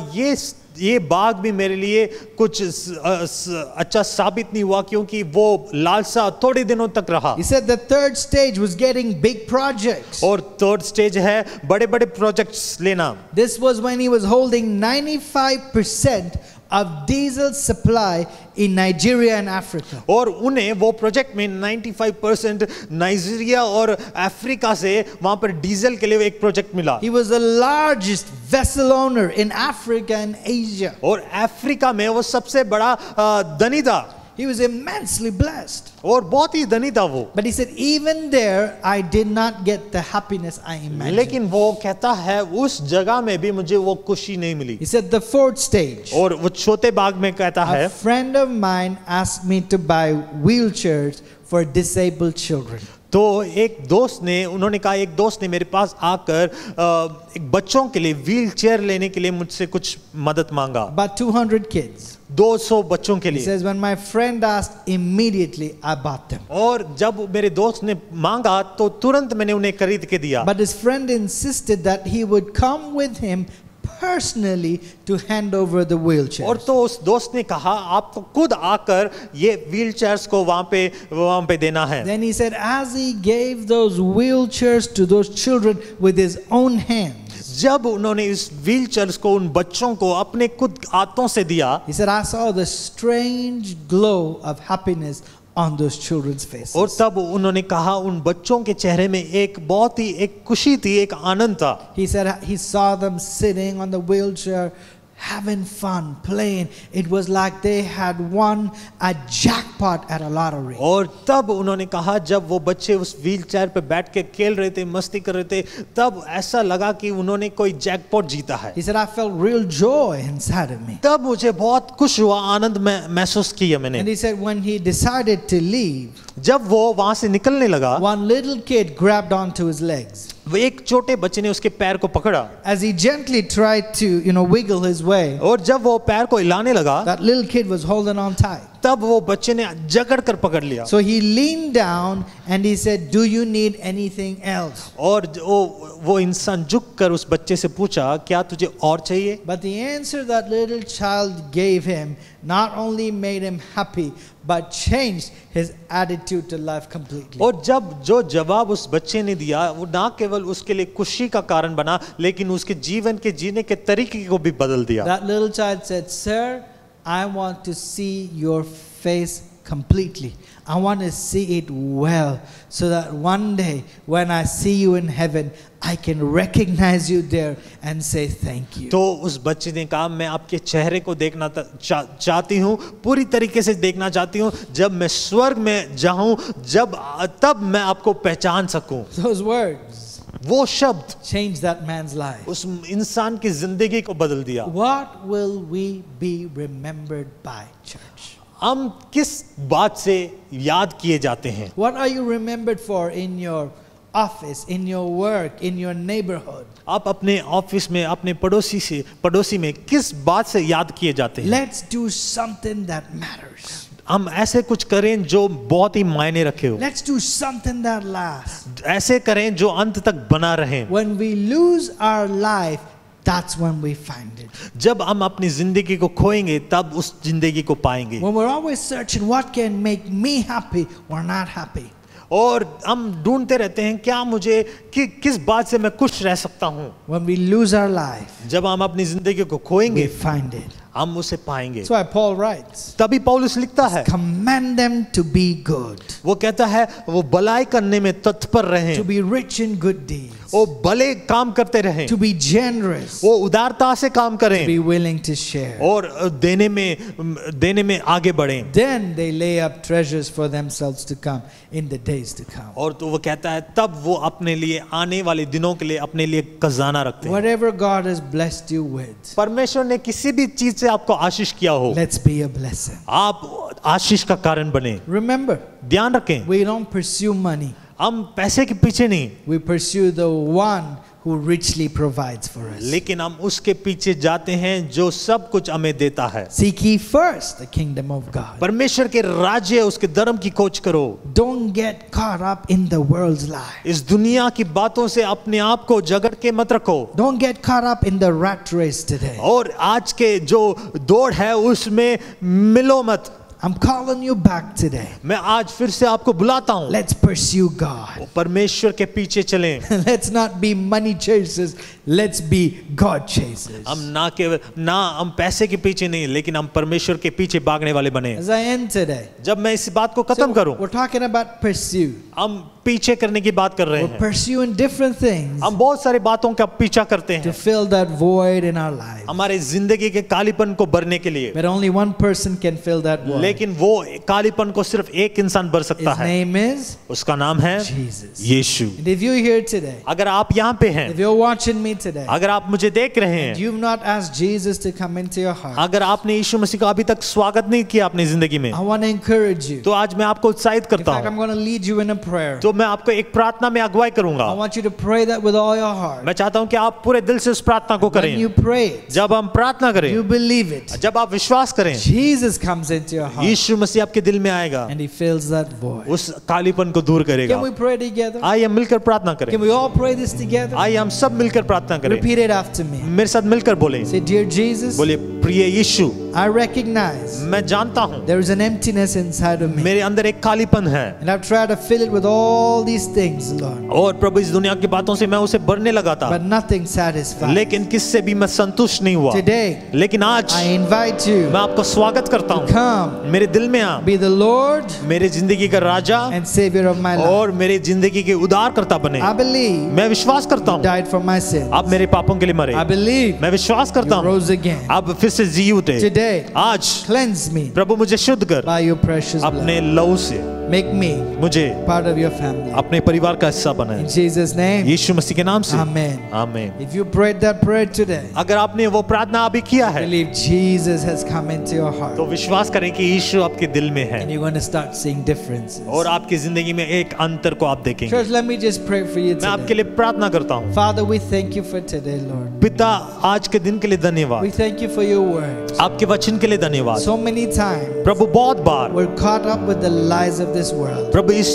E: ये बाग भी मेरे लिए कुछ अच्छा साबित नहीं हुआ, क्योंकि वो लालसा थोड़े दिनों तक रहा।
D: He said the third stage was getting big projects.
E: और थर्ड स्टेज है बड़े बड़े प्रोजेक्ट्स लेना।
D: This was when he was holding 95% of diesel supply in Nigeria and Africa.
E: और उन्हें वो प्रोजेक्ट में 95% नाइजीरिया और अफ्रीका से वहां पर डीजल के लिए एक प्रोजेक्ट मिला।
D: He was the largest vessel owner in Africa and Asia.
E: और अफ्रीका में वो सबसे बड़ा धनी था।
D: He was immensely blessed.
E: और बहुत ही धनी था वो।
D: But he said, even there, I did not get the happiness I imagined.
E: लेकिन वो कहता है उस जगह में भी मुझे वो खुशी नहीं मिली।
D: He said, the fourth stage.
E: और वो छोटे बाग में कहता है,
D: A friend of mine asked me to buy wheelchairs for disabled children.
E: तो एक दोस्त ने मेरे पास आकर एक बच्चों के लिए व्हील चेयर लेने के लिए मुझसे कुछ मदद मांगा।
D: About 200 kids.
E: 200 बच्चों के
D: He
E: लिए।
D: says, when my friend asked, immediately I bought them.
E: और जब मेरे दोस्त ने मांगा तो तुरंत मैंने उन्हें खरीद के दिया।
D: But his friend insisted that he would come with him personally to hand over the wheelchair.
E: और तो उस दोस्त ने कहा आपको खुद आकर ये व्हील चेयर्स को वहां पे देना है।
D: Then he said, as he gave those wheelchairs to those children with his own hands,
E: जब उन्होंने इस व्हील चेयर्स को उन बच्चों को अपने खुद हाथों से दिया,
D: he said, I saw the strange glow of happiness on those children's faces.
E: और तब उन्होंने कहा उन बच्चों के चेहरे में एक बहुत ही एक खुशी थी, एक आनंद था।
D: He said he saw them sitting on the wheelchair, having fun, playing. It was like they had won a jackpot at a lottery.
E: और तब उन्होंने कहा जब वो बच्चे उस व्हील चेयर पे बैठ के खेल रहे थे, मस्ती कर रहे थे, तब ऐसा लगा कि उन्होंने कोई जैकपॉट जीता है।
D: He said, I felt real joy inside of me.
E: तब मुझे बहुत खुश हुआ, आनंद महसूस किया मैंने।
D: And he said, when he decided to leave,
E: जब वो वहां से निकलने लगा,
D: one little kid grabbed onto his legs.
E: वो एक छोटे बच्चे ने उसके पैर को पकड़ा।
D: As he gently tried to, wiggle his way,
E: और जब वो पैर को हिलाने लगा,
D: that little kid was holding on tight.
E: तब वो बच्चे ने जकड़ कर पकड़ लिया।
D: So he leaned down and he said, do you need anything else?
E: और वो इंसान झुक कर उस बच्चे से पूछा क्या तुझे और चाहिए?
D: But the answer that little child gave him not only made him happy, but changed his attitude to life completely.
E: और जो जवाब उस बच्चे ने दिया वो ना केवल उसके लिए खुशी का कारण बना, लेकिन उसके जीवन के जीने के तरीके को भी बदल दिया।
D: That little child said, sir, I want to see your face completely. I want to see it well, so that one day when I see you in heaven, I can recognize you there and say thank you.
E: तो उस बच्चे ने कहा मैं आपके चेहरे को देखना चाहती हूँ, पूरी तरीके से देखना चाहती हूँ, जब मैं स्वर्ग में जाऊँ तब मैं आपको पहचान सकूँ।
D: Those words
E: वो शब्द
D: changed that man's life.
E: उस इंसान की जिंदगी को बदल दिया।
D: What will we be remembered by, church?
E: हम किस बात से याद किए जाते हैं?
D: What are you remembered for in your office, in your work, in your neighborhood?
E: आप अपने ऑफिस में, अपने पड़ोसी में किस बात से याद किए जाते हैं?
D: Let's do something that matters.
E: हम ऐसे कुछ करें जो बहुत ही मायने रखे हो।
D: Let's do something that lasts.
E: ऐसे करें जो अंत तक बना रहे।
D: When we lose our life, that's when we find it.
E: जब हम अपनी जिंदगी को खोएंगे तब उस जिंदगी को पाएंगे।
D: When we're always searching what can make me happy, we're not happy.
E: और हम ढूंढते रहते हैं क्या मुझे किस बात से मैं खुश रह सकता हूँ।
D: When we lose our life,
E: जब हम अपनी जिंदगी को खोएंगे
D: we find it.
E: हम उसे पाएंगे।
D: That's why Paul writes,
E: तभी पौलुस लिखता है,
D: command them to be good,
E: वो कहता है वो भलाई करने में तत्पर रहें,
D: to be rich in good deeds,
E: वो भले काम करते रहें,
D: to be generous,
E: वो उदारता से काम
D: to
E: करें
D: be willing to share.
E: और देने में आगे बढ़ें।
D: Then they lay up treasures for themselves to come in the days to come.
E: और तो वो कहता है तब वो अपने लिए आने वाले दिनों के लिए अपने लिए खजाना रखते हैं।
D: Whatever God has blessed you with,
E: परमेश्वर ने किसी भी चीज से आपको आशीष किया हो,
D: let's be a blessing.
E: आप आशीष का कारण बने।
D: Remember,
E: ध्यान रखें,
D: we don't pursue money.
E: हम पैसे के पीछे नहीं,
D: We pursue the one who richly provides for us.
E: लेकिन हम उसके पीछे जाते हैं जो सब कुछ हमें देता है।
D: Seek ye first the kingdom of God.
E: परमेश्वर के राज्य उसके धर्म की खोज करो।
D: Don't get caught up in the world's life.
E: इस दुनिया की बातों से अपने आप को जकड़ के मत रखो।
D: Don't get caught up in the rat race today.
E: और आज के जो दौड़ है उसमें मिलो मत।
D: I'm calling you back today.
E: मैं आज फिर से आपको बुलाता हूँ,
D: Let's pursue God.
E: परमेश्वर के पीछे चलें।
D: Let's not be money chasers. Let's be God chasers.
E: हम हम पैसे के पीछे नहीं, लेकिन हम परमेश्वर के पीछे भागने वाले बने।
D: As I end today,
E: जब मैं इस बात को खत्म करूं,
D: we're talking about pursue.
E: हम पीछे करने की बात कर रहे
D: We're
E: हैं।
D: pursuing different things
E: हम बहुत सारी बातों का पीछा करते
D: to
E: हैं
D: fill that void in our lives.
E: हमारे जिंदगी के कालीपन को भरने के लिए,
D: But only one person can fill that void.
E: लेकिन वो कालीपन को सिर्फ एक इंसान भर सकता
D: His
E: है।
D: name is
E: उसका नाम है
D: Jesus.
E: Yeshu.
D: And if you're here today,
E: अगर आप यहाँ पे हैं,
D: if you're watching me today,
E: अगर आप मुझे देख रहे हैं,
D: you've not asked Jesus to come into your heart,
E: अगर आपने यीशु मसीह का अभी तक स्वागत नहीं किया अपनी जिंदगी में,
D: I want to encourage you.
E: तो आज मैं आपको उत्साहित
D: In
E: करता
D: fact, I'm
E: हूँ।
D: going to lead you in a prayer.
E: तो मैं आपको एक प्रार्थना में अगुवाई करूंगा।
D: I want you to pray that with all your heart.
E: मैं चाहता हूँ कि आप पूरे दिल से उस प्रार्थना को
D: When you
E: करें।
D: pray it,
E: जब हम प्रार्थना करें,
D: you believe it.
E: जब आप विश्वास करें,
D: Jesus comes into your heart
E: यीशु मसीह आपके दिल में आएगा,
D: and he fills that void.
E: उस कालीपन को दूर करेगा।
D: Can we pray together?
E: आइए हम मिलकर प्रार्थना करें।
D: Can we all pray this together?
E: आइए हम सब मिलकर प्रार्थना करें।
D: Repeat it after me.
E: मेरे साथ मिलकर बोले,
D: Say, Dear Jesus,
E: बोले प्रिय यीशु,
D: I recognize
E: मैं जानता हूँ
D: there is an emptiness inside of me.
E: मेरे अंदर एक कालीपन है,
D: And I've tried to fill it with all these things, Lord.
E: और प्रभु इस दुनिया की बातों से मैं उसे भरने लगा था,
D: But nothing satisfies.
E: लेकिन किससे भी मैं संतुष्ट नहीं हुआ।
D: Today,
E: लेकिन आज
D: I invite you
E: मैं आपको स्वागत करता हूँ,
D: come,
E: मेरे दिल में आ,
D: be the Lord
E: मेरे जिंदगी का राजा
D: and Savior of my life.
E: और मेरे जिंदगी के उद्धारकर्ता बने।
D: I believe
E: मैं विश्वास करता
D: you
E: हूँ
D: died for my sins.
E: आप मेरे पापों के लिए मरे।
D: I believe
E: मैं विश्वास करता
D: you
E: हूँ
D: rose again.
E: आप फिर से जी उठे।
D: Today,
E: आज
D: cleanse me
E: प्रभु मुझे शुद्ध कर,
D: by your precious
E: अपने
D: blood.
E: लहू से
D: Make me
E: मुझे
D: part of your family.
E: अपने परिवार का हिस्सा बनाए।
D: In Jesus' name,
E: यीशु मसीह के नाम से
D: Amen.
E: आमीन।
D: If you prayed that prayer today,
E: अगर आपने वो प्रार्थना अभी किया है,
D: believe Jesus has come into your heart.
E: तो विश्वास करें कि यीशु आपके दिल में है
D: And you're going to start seeing differences.
E: और आपकी जिंदगी में एक अंतर को आप देखेंगे।
D: Church, let me just pray for you
E: मैं आपके
D: today.
E: लिए प्रार्थना करता हूँ।
D: Father, we thank you for today, Lord.
E: पिता, आज के दिन के लिए
D: We
E: धन्यवाद,
D: thank you for your word.
E: आपके वचन के लिए धन्यवाद।
D: So many times,
E: प्रभु बहुत बार
D: we're caught up with the lies of this world.
E: प्रभु इस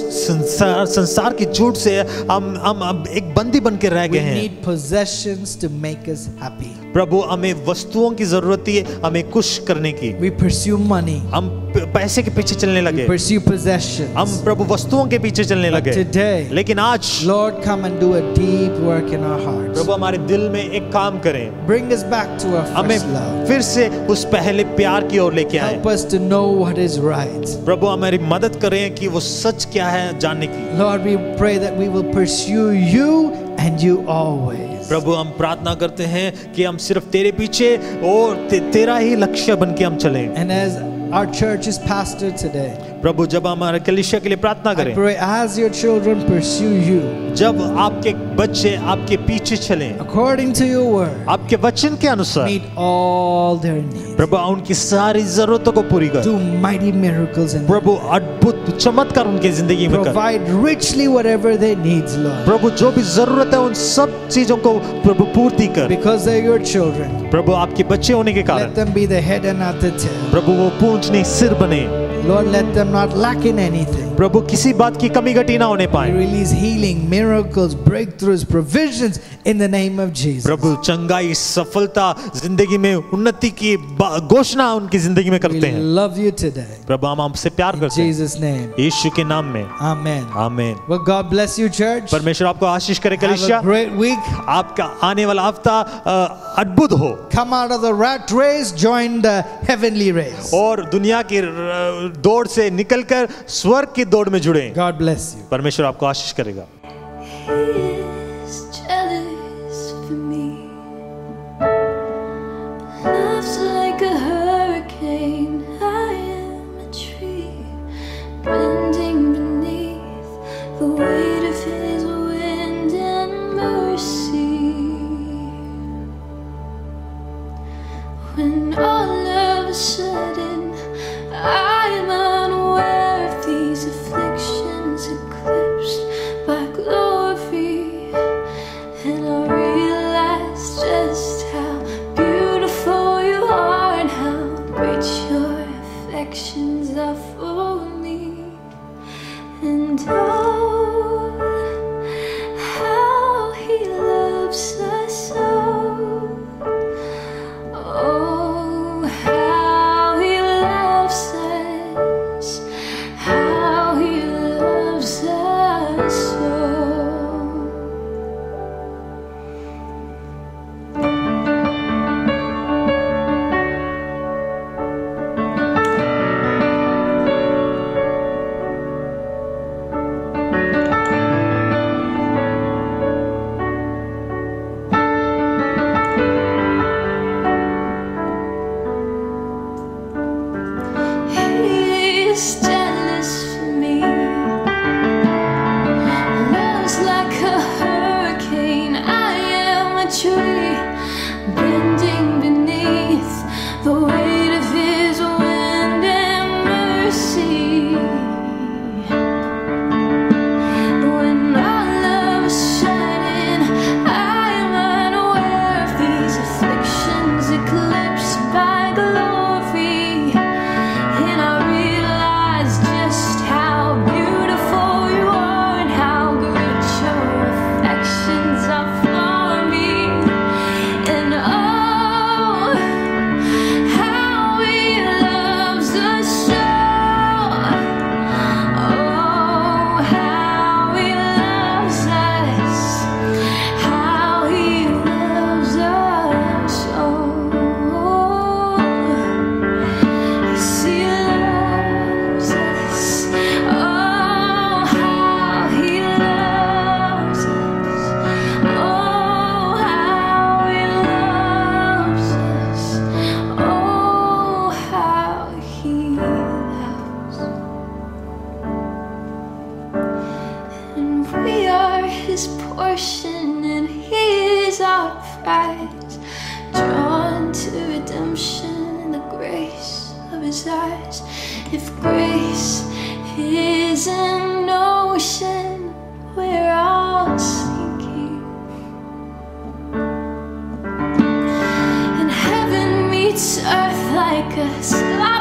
E: संसार की झूठ से हम एक बंदी बन के रह
D: We
E: गए हैं।
D: need possessions to make us happy.
E: प्रभु हमें वस्तुओं की जरूरत है हमें खुश करने की।
D: We pursue money.
E: हम पैसे के पीछे चलने
D: We
E: लगे,
D: pursue possessions.
E: हम प्रभु वस्तुओं के पीछे चलने
D: But
E: लगे।
D: today,
E: लेकिन आज
D: Lord, come and do a deep work in our hearts.
E: प्रभु हमारे दिल में एक काम करें,
D: Bring us back to our
E: हमें
D: first love.
E: फिर से उस पहले प्यार की ओर लेके आए।
D: Help us to know what is right.
E: प्रभु हमारी मदद करें कि वो सच क्या है जानने की।
D: Lord, we pray that we will pursue you and you always.
E: प्रभु हम प्रार्थना करते हैं कि हम सिर्फ तेरे पीछे और तेरा ही लक्ष्य बन के हम चलें।
D: And as our church is pastored today,
E: प्रभु जब हमारे कलीसिया के लिए प्रार्थना
D: I
E: करें,
D: pray as your children pursue you
E: जब आपके बच्चे आपके पीछे चलें,
D: according to your word,
E: आपके वचन के अनुसार,
D: meet all their needs.
E: प्रभु उनकी सारी जरूरतों को पूरी कर।
D: Do mighty miracles in
E: प्रभु अद्भुत चमत्कार उनके जिंदगी में कर।
D: provide richly whatever they need, Lord.
E: प्रभु जो भी जरूरत है उन सब चीजों को प्रभु पूर्ति कर।
D: Because they're your children,
E: प्रभु आपके बच्चे होने के कारण
D: let them be the head and not the tail.
E: प्रभु वो पूंछ नहीं सिर बने।
D: Lord, let them not lack in anything.
E: प्रभु किसी बात की कमी घटी ना होने
D: We
E: पाए।
D: release healing, miracles, breakthroughs, provisions in the name of Jesus.
E: प्रभु चंगाई, सफलता, जिंदगी में उन्नति की घोषणा उनकी जिंदगी में
D: We
E: करते हैं।
D: love you today.
E: प्रभु हम आपसे प्यार
D: In
E: करते हैं
D: Jesus' name.
E: यीशु के नाम में,
D: Amen.
E: आमीन।
D: Well, God bless you, church.
E: परमेश्वर आपको आशीष करे
D: Have a
E: कलीसिया।
D: great week.
E: आपका आने वाला हफ्ता अद्भुत हो
D: Come out of the rat race, join the heavenly race.
E: और दुनिया की दौड़ से निकलकर स्वर्ग की दौड़ में जुड़े।
D: God bless you.
E: परमेश्वर आपको आशीष करेगा।
F: He's jealous for me. Love's like a hurricane. I am a tree bending beneath the weight of his wind and mercy. When all of a sudden I am unaware of these afflictions eclipsed by glory, and I realize just how beautiful you are and how great your affections are for me. And oh, how he loves us so. Oh, how he loves us, how he loves us so. He is jealous for me. Love's like a hurricane. I am a tree bending beneath the weight of his wind and mercy. When all of a sudden I am unaware of these afflictions eclipsed by glory, and I realize just how beautiful you are and how great your affections are for me. And oh, how he loves us so. Oh, how he loves us, how he loves us so. Yes, he loves us. Oh, how he loves us. Oh, how he loves us. Oh, how he loves. And we are his portion, and he is our prize, drawn to redemption in the grace of his eyes. If grace is an ocean, we're all sinking, and heaven meets earth like a slide.